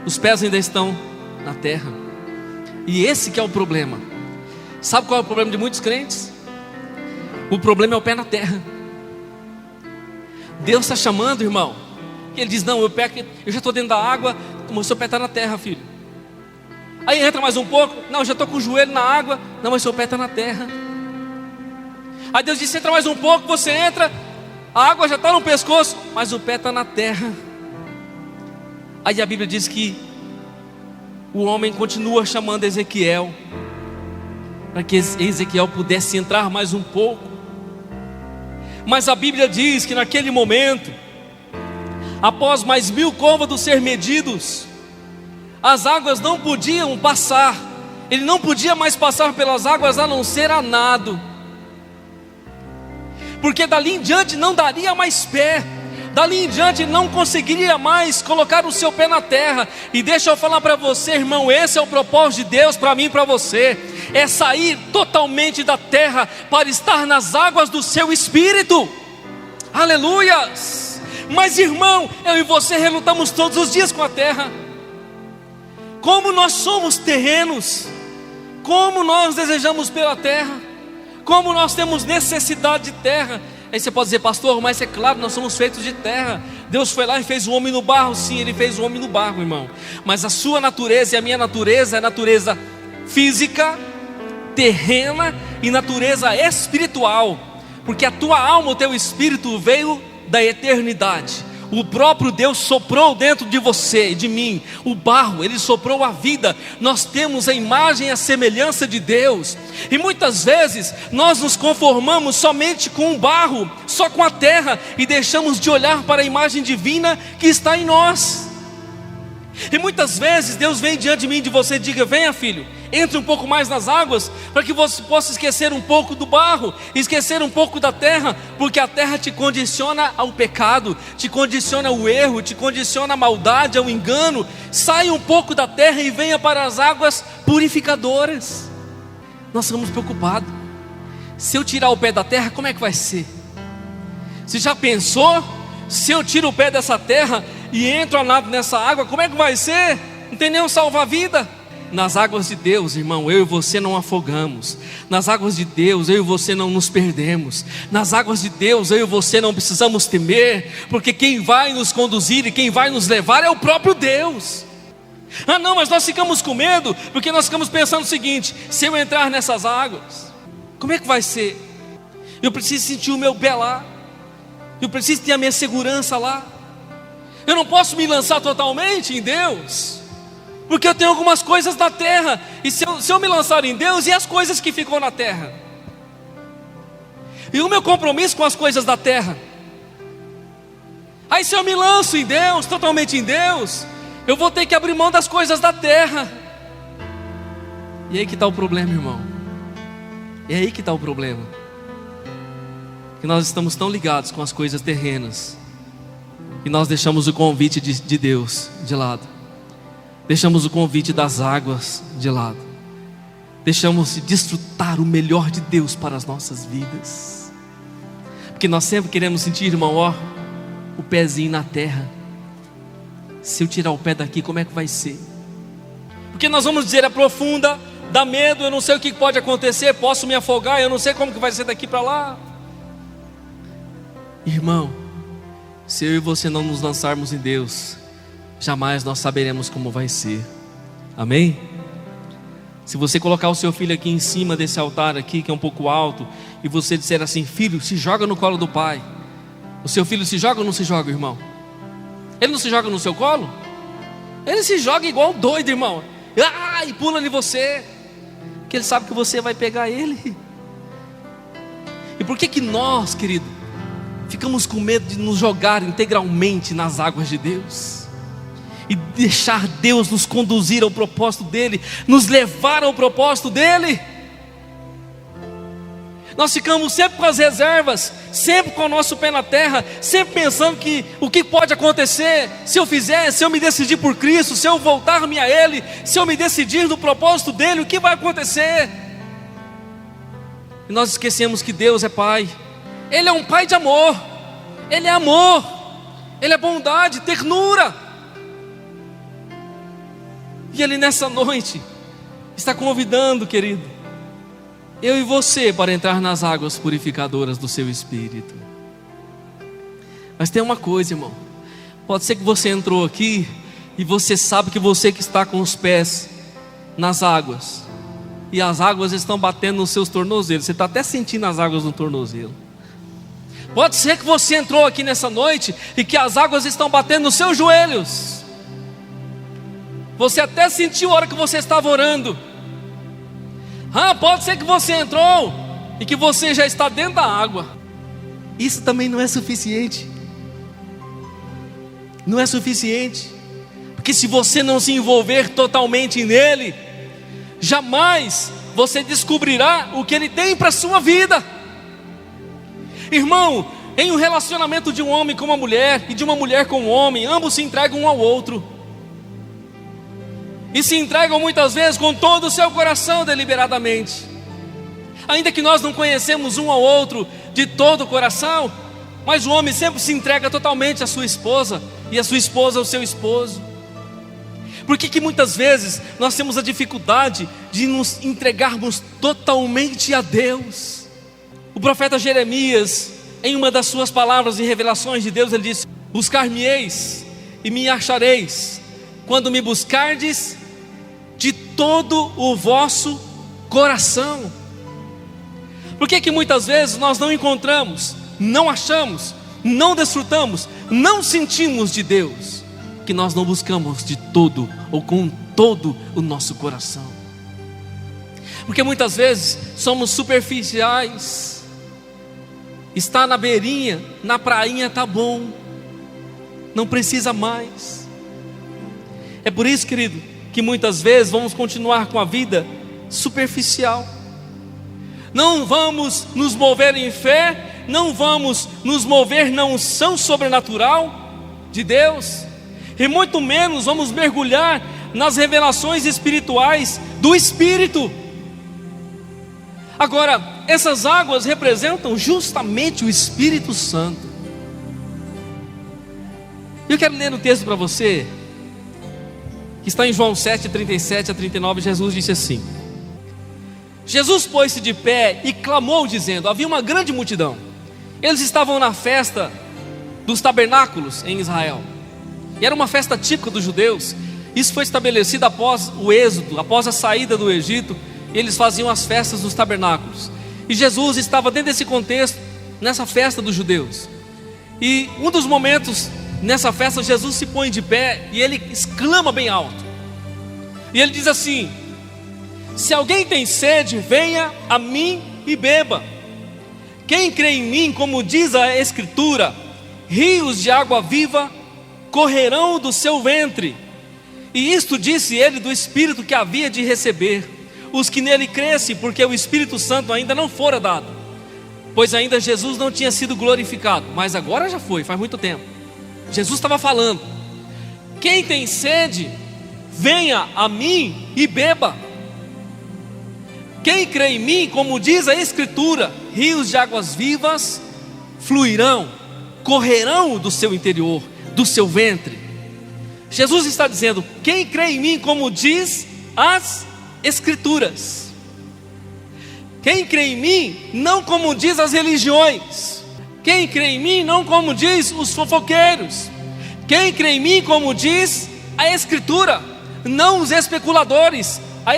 A: os pés ainda estão na terra, e esse que é o problema. Sabe qual é o problema de muitos crentes? O problema é o pé na terra. Deus está chamando, irmão, e ele diz: não, eu já estou dentro da água, mas seu pé está na terra, filho. Aí entra mais um pouco: não, já estou com o joelho na água, não, mas seu pé está na terra. Aí Deus diz: entra mais um pouco, você entra, a água já está no pescoço, mas o pé está na terra. Aí a Bíblia diz que o homem continua chamando Ezequiel, para que Ezequiel pudesse entrar mais um pouco. Mas a Bíblia diz que naquele momento, após mais 1000 côvados ser medidos, as águas não podiam passar. Ele não podia mais passar pelas águas a não ser a nado, porque dali em diante não daria mais pé. Dali em diante não conseguiria mais colocar o seu pé na terra. E deixa eu falar para você, irmão, esse é o propósito de Deus para mim e para você: é sair totalmente da terra para estar nas águas do seu espírito. Aleluias! Mas irmão, eu e você relutamos todos os dias com a terra. Como nós somos terrenos, como nós desejamos pela terra, como nós temos necessidade de terra. Aí você pode dizer: pastor, mas é claro, nós somos feitos de terra. Deus foi lá e fez o homem no barro. Sim, Ele fez o homem no barro, irmão. Mas a sua natureza e a minha natureza é natureza física, terrena e natureza espiritual. Porque a tua alma, o teu espírito veio da eternidade. O próprio Deus soprou dentro de você e de mim o barro, Ele soprou a vida. Nós temos a imagem e a semelhança de Deus. E muitas vezes nós nos conformamos somente com o barro, só com a terra, e deixamos de olhar para a imagem divina que está em nós. E muitas vezes Deus vem diante de mim e de você e diga: venha, filho, entre um pouco mais nas águas, para que você possa esquecer um pouco do barro, esquecer um pouco da terra, porque a terra te condiciona ao pecado, te condiciona ao erro, te condiciona à maldade, ao engano. Saia um pouco da terra e venha para as águas purificadoras. Nós estamos preocupados: se eu tirar o pé da terra, como é que vai ser? Você já pensou Se eu tiro o pé dessa terra e entro a nado nessa água, como é que vai ser? Não tem nenhum salva-vida. Nas águas de Deus, irmão, eu e você não afogamos. Nas águas de Deus, eu e você não nos perdemos. Nas águas de Deus, eu e você não precisamos temer, porque quem vai nos conduzir e quem vai nos levar é o próprio Deus. Ah não, mas nós ficamos com medo, porque nós ficamos pensando o seguinte: se eu entrar nessas águas, como é que vai ser? Eu preciso sentir o meu pé lá, eu preciso ter a minha segurança lá. Eu não posso me lançar totalmente em Deus, porque eu tenho algumas coisas da terra. E se eu me lançar em Deus, e as coisas que ficam na terra? E o meu compromisso com as coisas da terra? Aí se eu me lanço em Deus, totalmente em Deus, eu vou ter que abrir mão das coisas da terra. E aí que está o problema, irmão. E aí que está o problema. Que nós estamos tão ligados com as coisas terrenas, e nós deixamos o convite de Deus de lado. Deixamos o convite das águas de lado. Deixamos de desfrutar o melhor de Deus para as nossas vidas. Porque nós sempre queremos sentir, irmão, ó, o pezinho na terra. Se eu tirar o pé daqui, como é que vai ser? Porque nós vamos dizer: é profunda, dá medo, eu não sei o que pode acontecer, posso me afogar, eu não sei como que vai ser daqui para lá. Irmão, se eu e você não nos lançarmos em Deus, jamais nós saberemos como vai ser. Amém? Se você colocar o seu filho aqui em cima desse altar aqui, que é um pouco alto, e você disser assim: filho, se joga no colo do pai. O seu filho se joga ou não se joga, irmão? Ele não se joga no seu colo? Ele se joga igual doido, irmão. E pula em você, porque ele sabe que você vai pegar ele. E por que nós, querido, ficamos com medo de nos jogar integralmente nas águas de Deus? E deixar Deus nos conduzir ao propósito dEle, nos levar ao propósito dEle. Nós ficamos sempre com as reservas, sempre com o nosso pé na terra, sempre pensando que o que pode acontecer se eu fizer, se eu me decidir por Cristo, se eu voltar-me a Ele, se eu me decidir no propósito dEle, o que vai acontecer? E nós esquecemos que Deus é Pai. Ele é um Pai de amor, Ele é amor, Ele é bondade, ternura. E Ele nessa noite está convidando, querido, eu e você para entrar nas águas purificadoras do seu espírito. Mas tem uma coisa, irmão. Pode ser que você entrou aqui e você sabe que você que está com os pés nas águas, e as águas estão batendo nos seus tornozelos. Você está até sentindo as águas no tornozelo. Pode ser que você entrou aqui nessa noite e que as águas estão batendo nos seus joelhos. Você até sentiu a hora que você estava orando. Pode ser que você entrou e que você já está dentro da água. Isso também não é suficiente. Não é suficiente. Porque se você não se envolver totalmente nele, jamais você descobrirá o que ele tem para a sua vida. Irmão, em um relacionamento de um homem com uma mulher e de uma mulher com um homem, ambos se entregam um ao outro. E se entregam muitas vezes com todo o seu coração deliberadamente. Ainda que nós não conhecemos um ao outro de todo o coração, mas o homem sempre se entrega totalmente à sua esposa, e a sua esposa ao seu esposo. Por que muitas vezes nós temos a dificuldade de nos entregarmos totalmente a Deus? O profeta Jeremias, em uma das suas palavras e revelações de Deus, ele disse: buscar-me-eis e me achareis, quando me buscardes de todo o vosso coração. Por que muitas vezes nós não encontramos, não achamos, não desfrutamos, não sentimos de Deus? Que nós não buscamos de todo ou com todo o nosso coração. Porque muitas vezes somos superficiais. Está na beirinha, na prainha tá bom, não precisa mais. É por isso, querido, que muitas vezes vamos continuar com a vida superficial. Não vamos nos mover em fé, não vamos nos mover na unção sobrenatural de Deus, e muito menos vamos mergulhar nas revelações espirituais do Espírito. Agora, essas águas representam justamente o Espírito Santo. Eu quero ler um texto para você, que está em João 7, 37 a 39, Jesus disse assim: Jesus pôs-se de pé e clamou dizendo, havia uma grande multidão, eles estavam na festa dos tabernáculos em Israel, e era uma festa típica dos judeus. Isso foi estabelecido após o êxodo, após a saída do Egito, eles faziam as festas dos tabernáculos, e Jesus estava dentro desse contexto, nessa festa dos judeus. E um dos momentos nessa festa, Jesus se põe de pé e ele exclama bem alto, e ele diz assim: se alguém tem sede, venha a mim e beba. Quem crê em mim, como diz a Escritura, rios de água viva correrão do seu ventre. E isto disse ele do Espírito que havia de receber os que nele crescem, porque o Espírito Santo ainda não fora dado, pois ainda Jesus não tinha sido glorificado, mas agora já foi, faz muito tempo. Jesus estava falando: quem tem sede, venha a mim e beba. Quem crê em mim, como diz a Escritura, rios de águas vivas fluirão, correrão do seu interior, do seu ventre. Jesus está dizendo: quem crê em mim, como diz as Escrituras. Quem crê em mim, não como diz as religiões. Quem crê em mim, não como diz os fofoqueiros. Quem crê em mim, como diz a Escritura, não os especuladores. A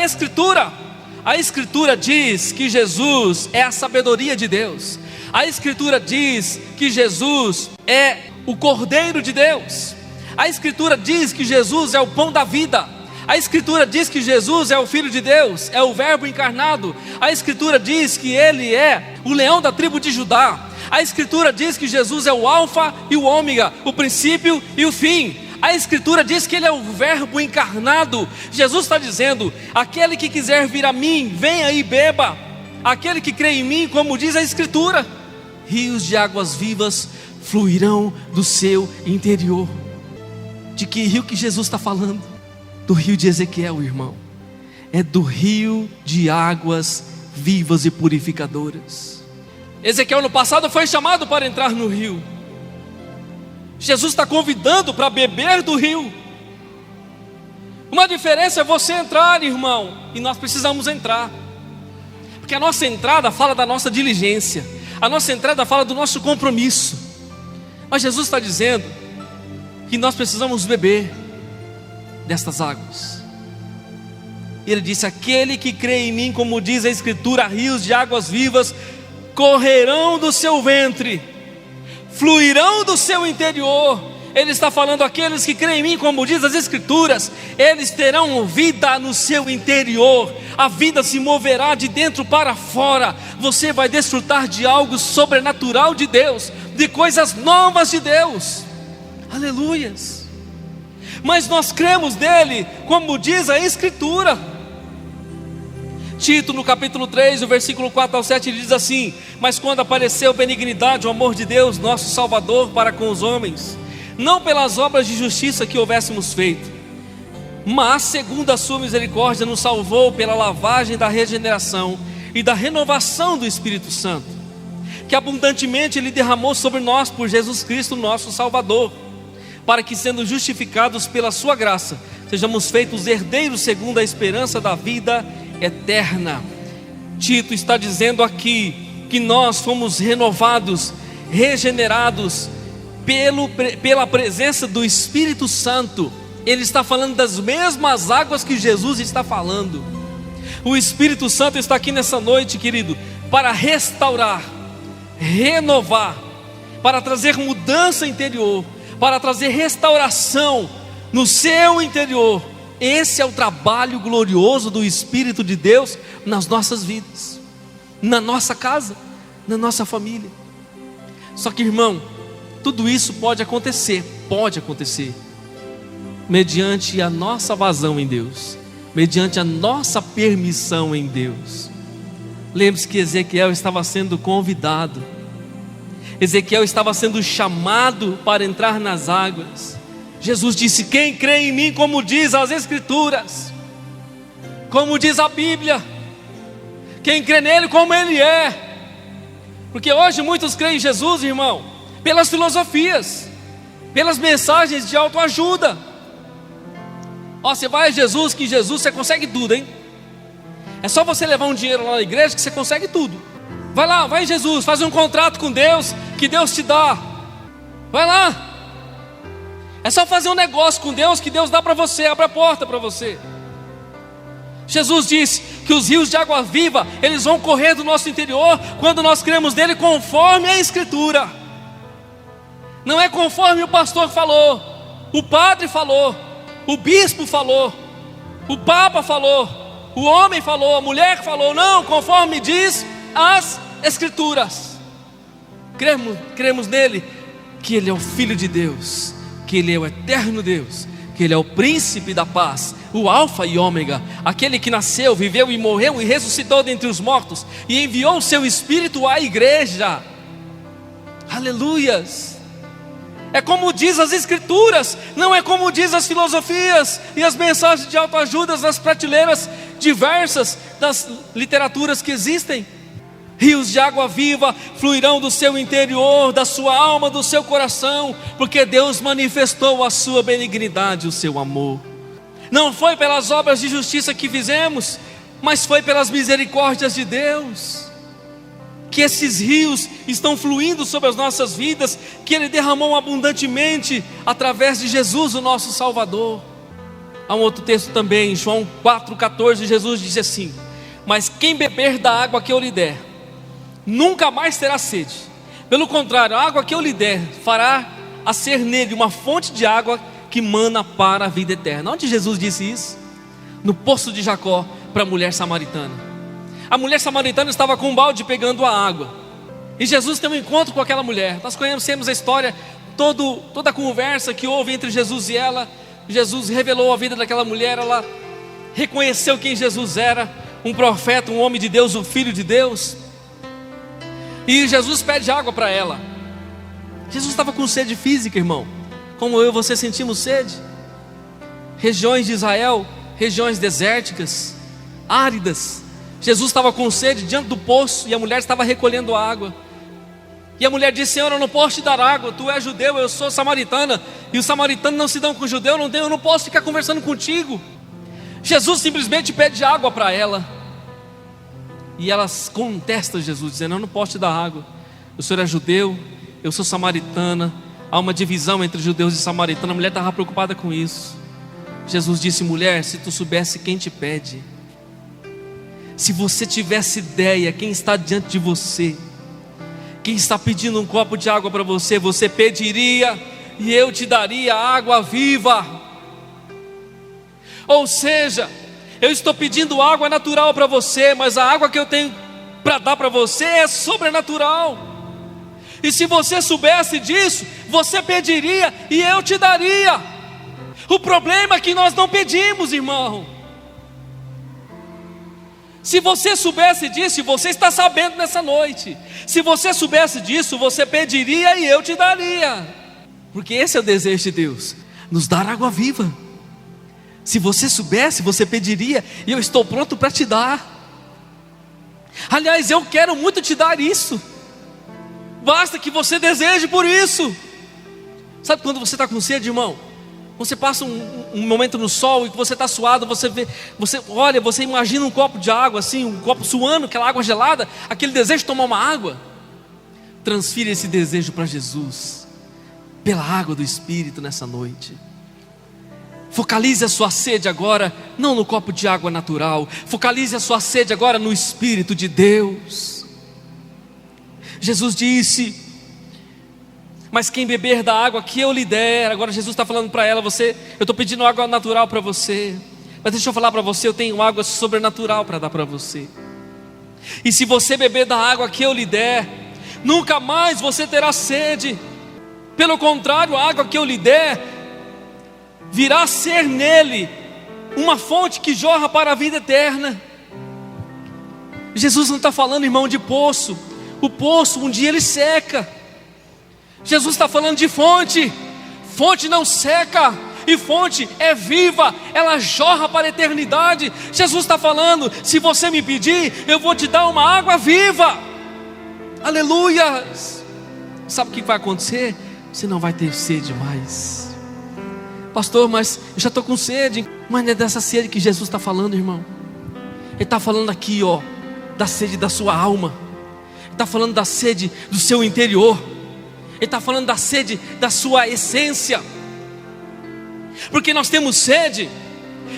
A: Escritura diz que Jesus é a sabedoria de Deus. A Escritura diz que Jesus é o Cordeiro de Deus. A Escritura diz que Jesus é o pão da vida. A Escritura diz que Jesus é o Filho de Deus, é o Verbo encarnado. A Escritura diz que Ele é o leão da tribo de Judá. A Escritura diz que Jesus é o Alfa e o Ômega, o princípio e o fim. A Escritura diz que Ele é o Verbo encarnado. Jesus está dizendo: aquele que quiser vir a mim, venha e beba. Aquele que crê em mim, como diz a Escritura, rios de águas vivas fluirão do seu interior. De que rio que Jesus está falando? Do rio de Ezequiel, irmão. É do rio de águas vivas e purificadoras. Ezequiel no passado foi chamado para entrar no rio. Jesus está convidando para beber do rio. Uma diferença é você entrar, irmão, e nós precisamos entrar, porque a nossa entrada fala da nossa diligência, a nossa entrada fala do nosso compromisso. Mas Jesus está dizendo que nós precisamos beber destas águas. Ele disse: aquele que crê em mim, como diz a Escritura, rios de águas vivas correrão do seu ventre, fluirão do seu interior. Ele está falando: aqueles que creem em mim, como diz as Escrituras, eles terão vida no seu interior. A vida se moverá de dentro para fora. Você vai desfrutar de algo sobrenatural de Deus, de coisas novas de Deus. Aleluias. Mas nós cremos nele, como diz a Escritura. Tito, no capítulo 3, o versículo 4 ao 7, ele diz assim: mas quando apareceu a benignidade, o amor de Deus, nosso Salvador, para com os homens, não pelas obras de justiça que houvéssemos feito, mas segundo a sua misericórdia, nos salvou pela lavagem da regeneração e da renovação do Espírito Santo, que abundantemente ele derramou sobre nós por Jesus Cristo, nosso Salvador, para que, sendo justificados pela sua graça, sejamos feitos herdeiros segundo a esperança da vida eterna. Tito está dizendo aqui que nós fomos renovados, regenerados pela presença do Espírito Santo. Ele está falando das mesmas águas que Jesus está falando. O Espírito Santo está aqui nessa noite, querido, para restaurar, renovar, para trazer mudança interior, para trazer restauração no seu interior. Esse é o trabalho glorioso do Espírito de Deus nas nossas vidas, na nossa casa, na nossa família. Só que, irmão, tudo isso pode acontecer, mediante a nossa vazão em Deus, mediante a nossa permissão em Deus. Lembre-se que Ezequiel estava sendo convidado, Ezequiel estava sendo chamado para entrar nas águas. Jesus disse: quem crê em mim, como diz as Escrituras, como diz a Bíblia, quem crê nele como ele é. Porque hoje muitos creem em Jesus, irmão, pelas filosofias, pelas mensagens de autoajuda. Ó, você vai a Jesus, que em Jesus você consegue tudo, hein? É só você levar um dinheiro lá na igreja que você consegue tudo. Vai lá, vai em Jesus, faz um contrato com Deus, que Deus te dá. Vai lá. É só fazer um negócio com Deus, que Deus dá para você, abre a porta para você. Jesus disse que os rios de água viva, eles vão correr do nosso interior, quando nós cremos nele conforme a Escritura. Não é conforme o pastor falou, o padre falou, o bispo falou, o papa falou, o homem falou, a mulher falou. Não, conforme diz as Escrituras. Cremos nele, que ele é o Filho de Deus, que ele é o eterno Deus, que ele é o príncipe da paz, o alfa e ômega, aquele que nasceu, viveu e morreu e ressuscitou dentre os mortos, e enviou o seu Espírito à igreja. Aleluias. É como diz as Escrituras, não é como diz as filosofias e as mensagens de autoajuda nas prateleiras diversas das literaturas que existem. Rios de água viva fluirão do seu interior, da sua alma, do seu coração, porque Deus manifestou a sua benignidade, o seu amor. Não foi pelas obras de justiça que fizemos, mas foi pelas misericórdias de Deus, que esses rios estão fluindo sobre as nossas vidas, que Ele derramou abundantemente através de Jesus, o nosso Salvador. Há um outro texto também, em João 4,14, Jesus disse assim: mas quem beber da água que eu lhe der, nunca mais terá sede. Pelo contrário, a água que eu lhe der fará a ser nele uma fonte de água que mana para a vida eterna. Onde Jesus disse isso? No poço de Jacó, para a mulher samaritana. A mulher samaritana estava com um balde pegando a água, e Jesus tem um encontro com aquela mulher. Nós conhecemos a história, toda a conversa que houve entre Jesus e ela. Jesus revelou a vida daquela mulher, ela reconheceu quem Jesus era, um profeta, um homem de Deus, o Filho de Deus. E Jesus pede água para ela. Jesus estava com sede física, irmão, como eu e você sentimos sede. Regiões de Israel, regiões desérticas, áridas. Jesus estava com sede diante do poço, e a mulher estava recolhendo a água. E a mulher disse: Senhor, eu não posso te dar água, tu és judeu, eu sou samaritana, e os samaritanos não se dão com o judeu, eu não posso ficar conversando contigo. Jesus simplesmente pede água para ela, e ela contesta Jesus, dizendo: eu não posso te dar água, o senhor é judeu, eu sou samaritana. Há uma divisão entre judeus e samaritanos. A mulher estava preocupada com isso. Jesus disse: mulher, se tu soubesse quem te pede, se você tivesse ideia quem está diante de você, quem está pedindo um copo de água para você, você pediria e eu te daria água viva. Ou seja, eu estou pedindo água natural para você, mas a água que eu tenho para dar para você é sobrenatural. E se você soubesse disso, você pediria e eu te daria. O problema é que nós não pedimos, irmão. Se você soubesse disso, e você está sabendo nessa noite, se você soubesse disso, você pediria e eu te daria. Porque esse é o desejo de Deus, nos dar água viva. Se você soubesse, você pediria e eu estou pronto para te dar. Aliás, eu quero muito te dar isso. Basta que você deseje por isso. Sabe quando você está com sede, irmão? Você passa um momento no sol e que você está suado, você olha, você imagina um copo de água assim, um copo suando, aquela água gelada, aquele desejo de tomar uma água. Transfira esse desejo para Jesus, pela água do Espírito nessa noite. Focalize a sua sede agora, não no copo de água natural. Focalize a sua sede agora no Espírito de Deus. Jesus disse: mas quem beber da água que eu lhe der. Agora Jesus está falando para ela: eu estou pedindo água natural para você, mas deixa eu falar para você, eu tenho água sobrenatural para dar para você. E se você beber da água que eu lhe der, nunca mais você terá sede. Pelo contrário, a água que eu lhe der virá a ser nele uma fonte que jorra para a vida eterna. Jesus não está falando, irmão, de poço. O poço um dia ele seca. Jesus está falando de fonte. Fonte não seca, e fonte é viva, ela jorra para a eternidade. Jesus está falando: se você me pedir, eu vou te dar uma água viva. Aleluia. Sabe o que vai acontecer? você não vai ter sede mais. Pastor, mas eu já estou com sede. Mas não é dessa sede que Jesus está falando, irmão. Ele está falando aqui, ó, da sede da sua alma. Ele está falando da sede do seu interior. Ele está falando da sede da sua essência. Porque nós temos sede,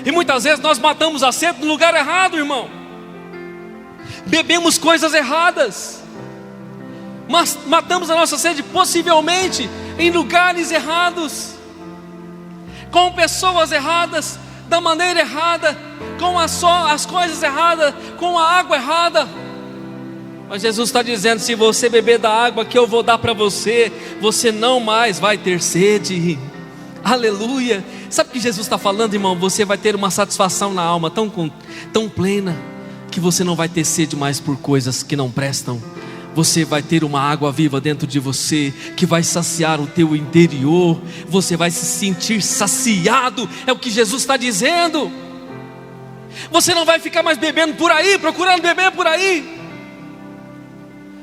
A: e muitas vezes nós matamos a sede no lugar errado, irmão. Bebemos coisas erradas, mas matamos a nossa sede possivelmente em lugares errados, com pessoas erradas, da maneira errada, com as coisas erradas, com a água errada. Mas Jesus está dizendo: se você beber da água que eu vou dar para você, você não mais vai ter sede. Aleluia. Sabe o que Jesus está falando, irmão? Você vai ter uma satisfação na alma tão plena, que você não vai ter sede mais por coisas que não prestam. Você vai ter uma água viva dentro de você, que vai saciar o teu interior. Você vai se sentir saciado, é o que Jesus está dizendo. Você não vai ficar mais bebendo por aí, procurando beber por aí,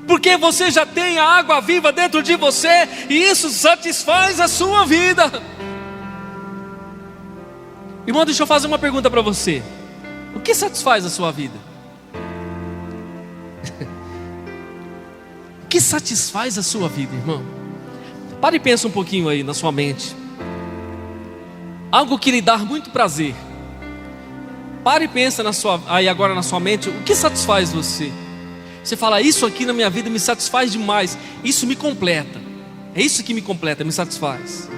A: porque você já tem a água viva dentro de você, e isso satisfaz a sua vida. Irmão, deixa eu fazer uma pergunta para você: o que satisfaz a sua vida? O que satisfaz a sua vida, irmão? Pare e pensa um pouquinho aí na sua mente. Algo que lhe dá muito prazer. Pare e pensa aí agora na sua mente, o que satisfaz você? Você fala: isso aqui na minha vida me satisfaz demais, isso me completa. É isso que me completa, me satisfaz.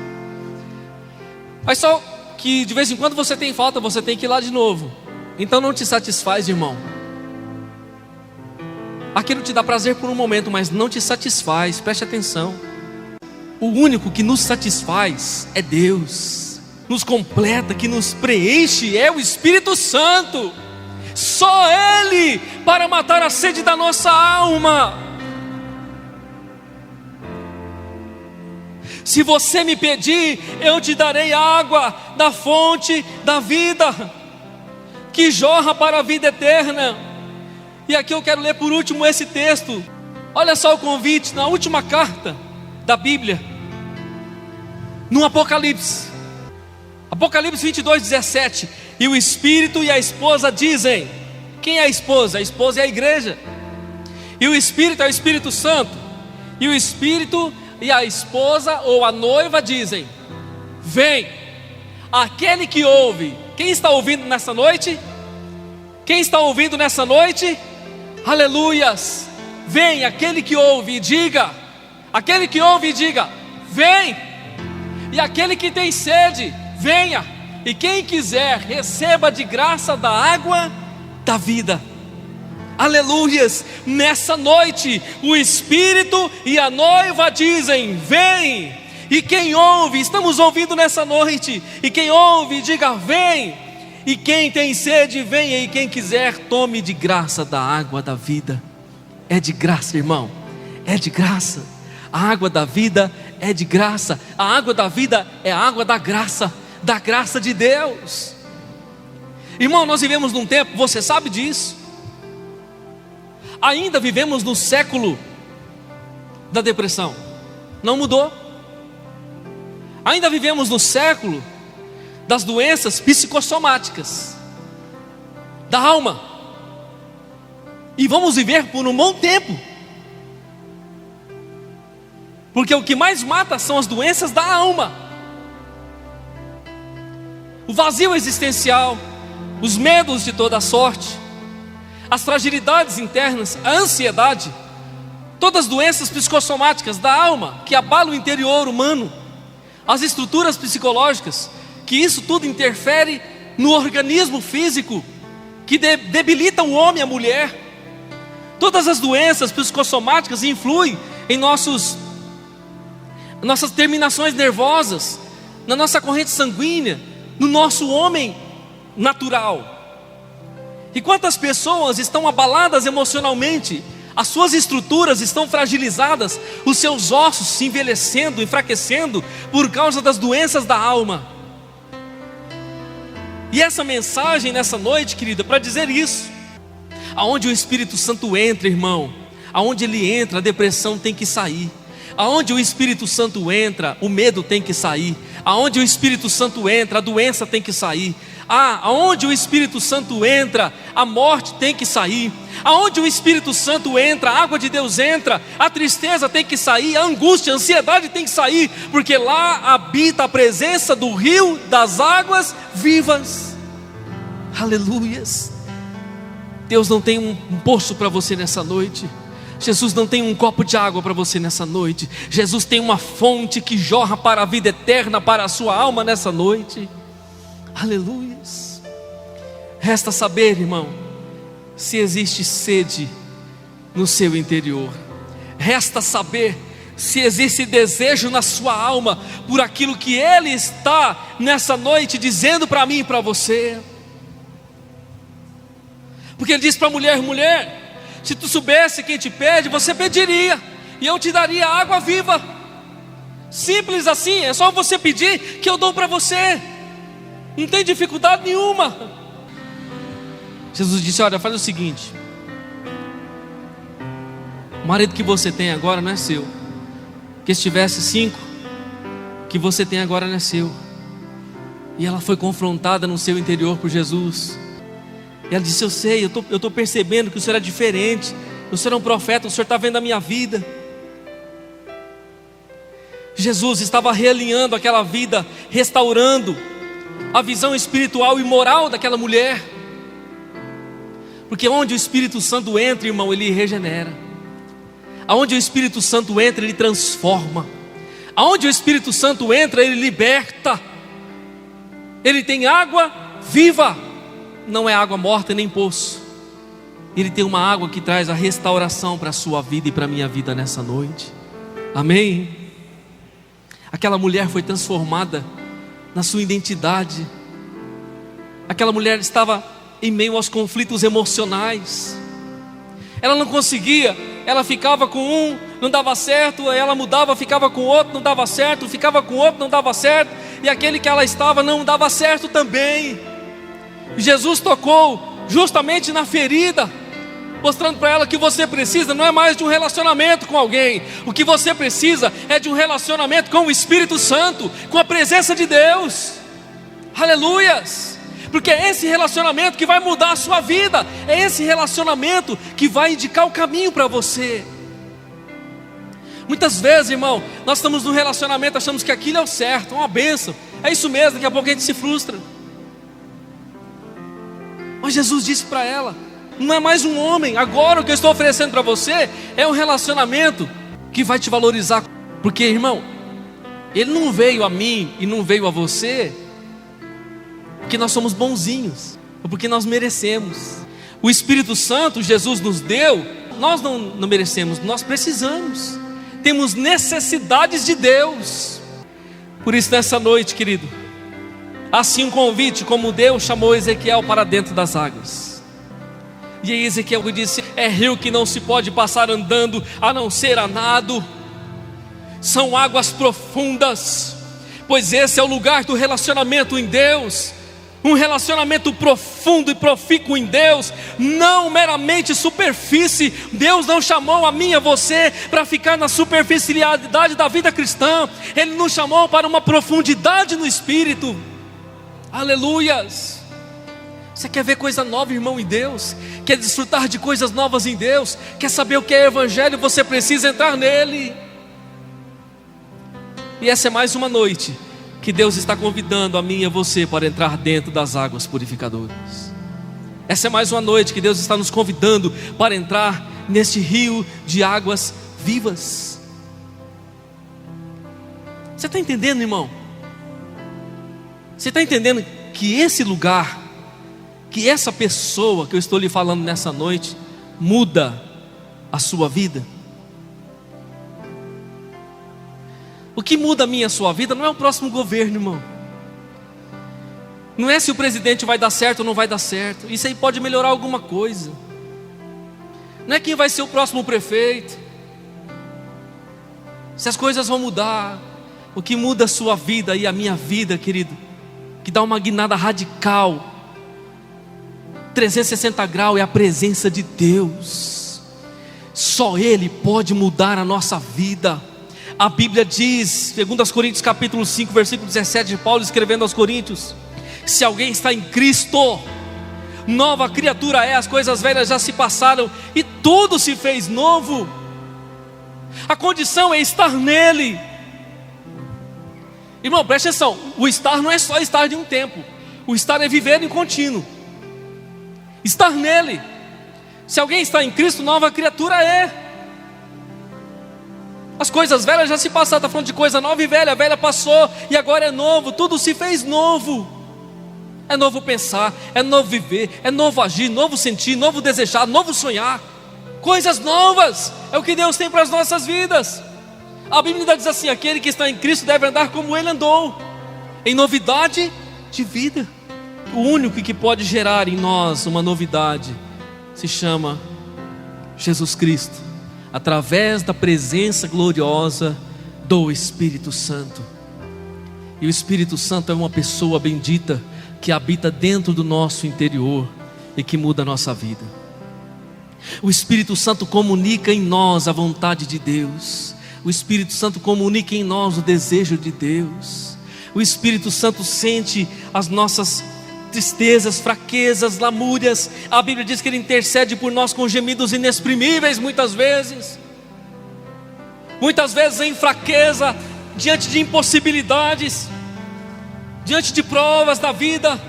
A: Mas só que de vez em quando você tem falta, você tem que ir lá de novo. Então não te satisfaz, irmão. Aquilo te dá prazer por um momento, mas não te satisfaz. Preste atenção. O único que nos satisfaz é Deus. Nos completa, que nos preenche, é o Espírito Santo. Só Ele para matar a sede da nossa alma. Se você me pedir, eu te darei água da fonte da vida, que jorra para a vida eterna. E aqui eu quero ler por último esse texto. Olha só o convite na última carta da Bíblia, no Apocalipse. Apocalipse 22:17. E o Espírito e a esposa dizem. Quem é a esposa? A esposa é a igreja. E o Espírito é o Espírito Santo. E o Espírito e a esposa ou a noiva dizem: vem. Aquele que ouve. Quem está ouvindo nessa noite? Quem está ouvindo nessa noite? Aleluias. Vem aquele que ouve e diga. Aquele que ouve e diga: vem. E aquele que tem sede, venha. E quem quiser, receba de graça da água da vida. Aleluias. Nessa noite o Espírito e a noiva dizem: vem. E quem ouve, estamos ouvindo nessa noite, e quem ouve, diga: vem. E quem tem sede, venha. E quem quiser, tome de graça da água da vida. É de graça, irmão. É de graça. A água da vida é de graça. A água da vida é a água da graça de Deus. Irmão, nós vivemos num tempo, você sabe disso. Ainda vivemos no século da depressão. Não mudou. Ainda vivemos no século das doenças psicossomáticas da alma. E vamos viver por um bom tempo, porque o que mais mata são as doenças da alma. O vazio existencial, os medos de toda sorte, as fragilidades internas, a ansiedade, todas as doenças psicossomáticas da alma que abalam o interior humano, as estruturas psicológicas, que isso tudo interfere no organismo físico, que debilita o homem e a mulher. Todas as doenças psicossomáticas influem em nossas terminações nervosas, na nossa corrente sanguínea, no nosso homem natural. E quantas pessoas estão abaladas emocionalmente, as suas estruturas estão fragilizadas, os seus ossos se envelhecendo, enfraquecendo por causa das doenças da alma. E essa mensagem nessa noite, querida, para dizer isso. Aonde o Espírito Santo entra, irmão, aonde ele entra, a depressão tem que sair. Aonde o Espírito Santo entra, o medo tem que sair. Aonde o Espírito Santo entra, a doença tem que sair. Aonde o Espírito Santo entra, a morte tem que sair. Aonde o Espírito Santo entra, a água de Deus entra, a tristeza tem que sair, a angústia, a ansiedade tem que sair, porque lá habita a presença do rio das águas vivas. Aleluias. Deus não tem um poço para você nessa noite. Jesus não tem um copo de água para você nessa noite. Jesus tem uma fonte que jorra para a vida eterna, para a sua alma nessa noite. Aleluias. Resta saber, irmão, se existe sede no seu interior. Resta saber se existe desejo na sua alma por aquilo que Ele está nessa noite dizendo para mim e para você. Porque Ele disse para a mulher: mulher, se tu soubesse quem te pede, você pediria, e eu te daria água viva. Simples assim, é só você pedir que eu dou para você. Não tem dificuldade nenhuma. Jesus disse: olha, faz o seguinte, o marido que você tem agora não é seu. Que se tivesse 5, que você tem agora não é seu. E ela foi confrontada no seu interior por Jesus. E ela disse: eu sei, eu estou percebendo que o Senhor é diferente. O Senhor é um profeta, o Senhor está vendo a minha vida. Jesus estava realinhando aquela vida, restaurando a visão espiritual e moral daquela mulher. Porque onde o Espírito Santo entra, irmão, ele regenera. Aonde o Espírito Santo entra, ele transforma. Aonde o Espírito Santo entra, ele liberta. Ele tem água viva. Não é água morta nem poço. Ele tem uma água que traz a restauração para a sua vida e para a minha vida nessa noite. Amém? Aquela mulher foi transformada na sua identidade. Aquela mulher estava em meio aos conflitos emocionais. Ela não conseguia, ela ficava com um, não dava certo, ela mudava, ficava com outro, não dava certo, ficava com outro, não dava certo, e aquele que ela estava não dava certo também. Jesus tocou justamente na ferida, mostrando para ela que você precisa não é mais de um relacionamento com alguém. O que você precisa é de um relacionamento com o Espírito Santo, com a presença de Deus. Aleluias. Porque é esse relacionamento que vai mudar a sua vida. É esse relacionamento que vai indicar o caminho para você. Muitas vezes, irmão, nós estamos num relacionamento, achamos que aquilo é o certo, uma bênção. É isso mesmo, daqui a pouco a gente se frustra. Mas Jesus disse para ela: não é mais um homem. Agora o que eu estou oferecendo para você é um relacionamento que vai te valorizar. Porque, irmão, Ele não veio a mim e não veio a você porque nós somos bonzinhos, ou porque nós merecemos. O Espírito Santo Jesus nos deu. Nós não merecemos, nós precisamos. Temos necessidades de Deus. Por isso nessa noite, querido, assim um convite, como Deus chamou Ezequiel para dentro das águas. E aí Ezequiel disse: é rio que não se pode passar andando, a não ser a nado. São águas profundas, pois esse é o lugar do relacionamento em Deus. Um relacionamento profundo e profícuo em Deus, não meramente superfície. Deus não chamou a mim e a você para ficar na superficialidade da vida cristã. Ele nos chamou para uma profundidade no Espírito. Aleluias. Você quer ver coisa nova, irmão, em Deus? Quer desfrutar de coisas novas em Deus? Quer saber o que é Evangelho? Você precisa entrar nele. E essa é mais uma noite que Deus está convidando a mim e a você para entrar dentro das águas purificadoras. Essa é mais uma noite que Deus está nos convidando para entrar neste rio de águas vivas. Você está entendendo, irmão? Você está entendendo que esse lugar, que essa pessoa que eu estou lhe falando nessa noite, muda a sua vida? O que muda a minha e a sua vida não é o próximo governo, irmão. Não é se o presidente vai dar certo ou não vai dar certo. Isso aí pode melhorar alguma coisa. Não é quem vai ser o próximo prefeito. Se as coisas vão mudar. O que muda a sua vida e a minha vida, querido, que dá uma guinada radical, 360 graus, é a presença de Deus. Só Ele pode mudar a nossa vida. A Bíblia diz, 2 Coríntios capítulo 5, versículo 17, de Paulo escrevendo aos Coríntios: se alguém está em Cristo, nova criatura é, as coisas velhas já se passaram e tudo se fez novo. A condição é estar nele. Irmão, preste atenção, o estar não é só estar de um tempo, o estar é viver em contínuo. Estar nele. Se alguém está em Cristo, nova criatura é. As coisas velhas já se passaram. Está falando de coisa nova e velha. A velha passou e agora é novo. Tudo se fez novo. É novo pensar, é novo viver, é novo agir, novo sentir, novo desejar, novo sonhar. Coisas novas é o que Deus tem para as nossas vidas. A Bíblia diz assim: aquele que está em Cristo deve andar como Ele andou, em novidade de vida. O único que pode gerar em nós uma novidade se chama Jesus Cristo, através da presença gloriosa do Espírito Santo. E o Espírito Santo é uma pessoa bendita que habita dentro do nosso interior e que muda a nossa vida. O Espírito Santo comunica em nós a vontade de Deus. O Espírito Santo comunica em nós o desejo de Deus. O Espírito Santo sente as nossas tristezas, fraquezas, lamúrias. A Bíblia diz que Ele intercede por nós com gemidos inexprimíveis muitas vezes em fraqueza, diante de impossibilidades, diante de provas da vida.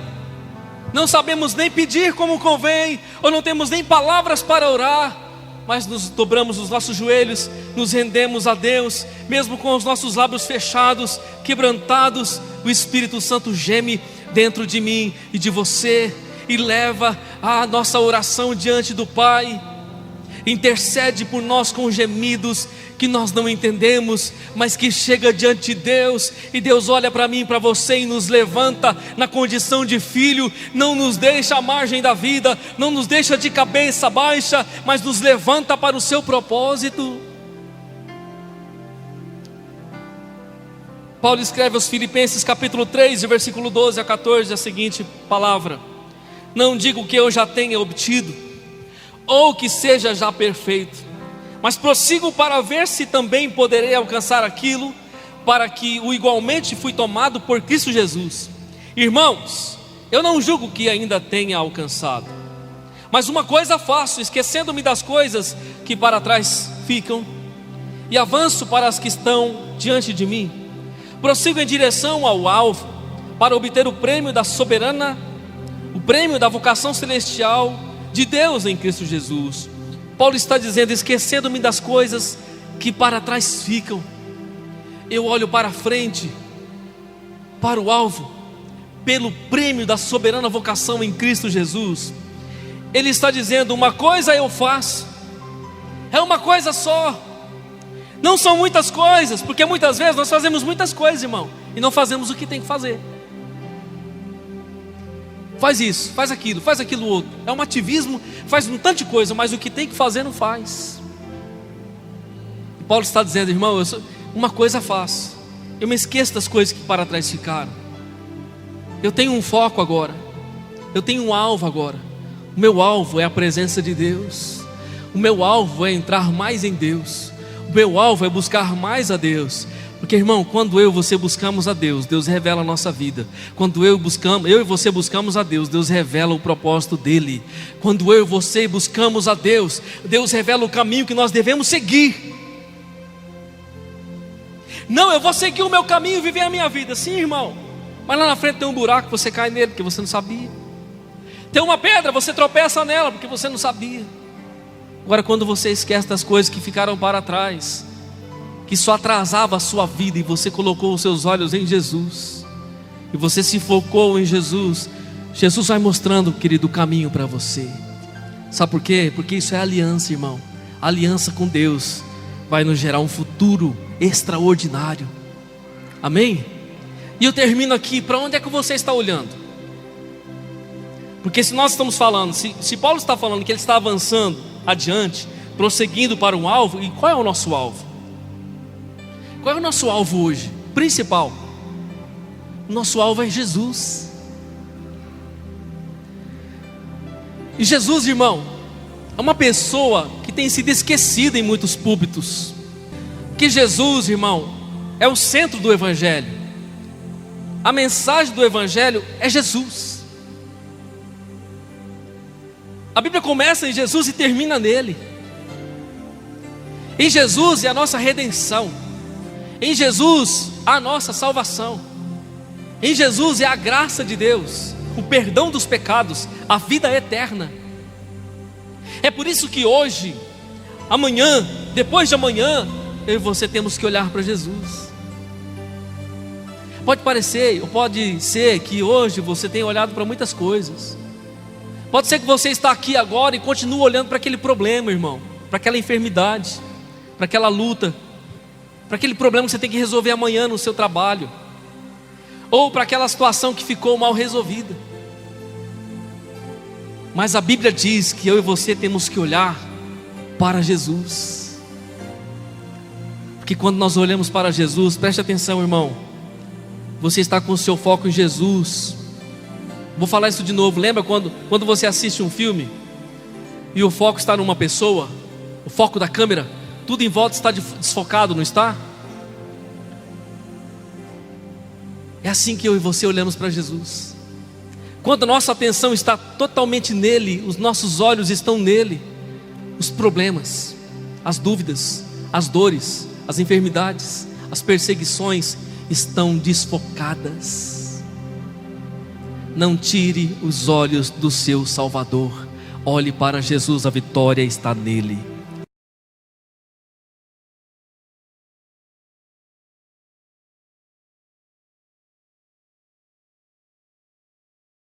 A: Não sabemos nem pedir como convém, ou não temos nem palavras para orar, mas nos dobramos os nossos joelhos, nos rendemos a Deus, mesmo com os nossos lábios fechados, quebrantados. O Espírito Santo geme dentro de mim e de você, e leva a nossa oração diante do Pai, intercede por nós com gemidos que nós não entendemos, mas que chega diante de Deus, e Deus olha para mim e para você e nos levanta na condição de filho, não nos deixa à margem da vida, não nos deixa de cabeça baixa, mas nos levanta para o seu propósito. Paulo escreve aos Filipenses capítulo 3, versículo 12 a 14, a seguinte palavra: não digo que eu já tenha obtido, ou que seja já perfeito, mas prossigo para ver se também poderei alcançar aquilo para que o igualmente fui tomado por Cristo Jesus. Irmãos, eu não julgo que ainda tenha alcançado, mas uma coisa faço, esquecendo-me das coisas que para trás ficam, e avanço para as que estão diante de mim. Prossigo em direção ao alvo, para obter o prêmio da vocação celestial de Deus em Cristo Jesus. Paulo está dizendo: esquecendo-me das coisas que para trás ficam, eu olho para frente, para o alvo, pelo prêmio da soberana vocação em Cristo Jesus. Ele está dizendo: uma coisa eu faço, é uma coisa só. Não são muitas coisas, porque muitas vezes nós fazemos muitas coisas, irmão, e não fazemos o que tem que fazer. Faz isso, faz aquilo outro. É um ativismo, faz um tanto de coisa, mas o que tem que fazer não faz. E Paulo está dizendo: irmão, uma coisa faço, eu me esqueço das coisas que para trás ficaram. Eu tenho um foco agora, eu tenho um alvo agora. O meu alvo é a presença de Deus. O meu alvo é entrar mais em Deus. O meu alvo é buscar mais a Deus. Porque, irmão, quando eu e você buscamos a Deus, Deus revela a nossa vida. Quando eu e você buscamos a Deus, Deus revela o propósito dEle. Quando eu e você buscamos a Deus, Deus revela o caminho que nós devemos seguir. Não, eu vou seguir o meu caminho e viver a minha vida. Sim, irmão, mas lá na frente tem um buraco, você cai nele porque você não sabia. Tem uma pedra, você tropeça nela porque você não sabia. Agora, quando você esquece das coisas que ficaram para trás, que só atrasava a sua vida, e você colocou os seus olhos em Jesus, e você se focou em Jesus, Jesus vai mostrando, querido, o caminho para você. Sabe por quê? Porque isso é aliança, irmão. A aliança com Deus vai nos gerar um futuro extraordinário. Amém? E eu termino aqui. Para onde é que você está olhando? Porque se nós estamos falando, se Paulo está falando que ele está avançando adiante, prosseguindo para um alvo, e qual é o nosso alvo? Qual é o nosso alvo hoje? Principal. O nosso alvo é Jesus. E Jesus, irmão, é uma pessoa que tem sido esquecida em muitos púlpitos. que Jesus, irmão, é o centro do Evangelho. A mensagem do Evangelho é Jesus. A Bíblia começa em Jesus e termina nele. Em Jesus é a nossa redenção. Em Jesus a nossa salvação. Em Jesus é a graça de Deus, o perdão dos pecados, a vida eterna. É por isso que hoje, amanhã, depois de amanhã, eu e você temos que olhar para Jesus. Pode parecer, ou pode ser que hoje você tenha olhado para muitas coisas. Pode ser que você está aqui agora e continue olhando para aquele problema, irmão, para aquela enfermidade, para aquela luta, para aquele problema que você tem que resolver amanhã no seu trabalho, ou para aquela situação que ficou mal resolvida. Mas a Bíblia diz que eu e você temos que olhar para Jesus. Porque quando nós olhamos para Jesus, preste atenção, irmão, você está com o seu foco em Jesus. Vou falar isso de novo. Lembra quando você assiste um filme e o foco está numa pessoa, o foco da câmera, tudo em volta está desfocado, não está? É assim que eu e você olhamos para Jesus. Quando a nossa atenção está totalmente nele, os nossos olhos estão nele, os problemas, as dúvidas, as dores, as enfermidades, as perseguições estão desfocadas. Não tire os olhos do seu Salvador. Olhe para Jesus, a vitória está nele.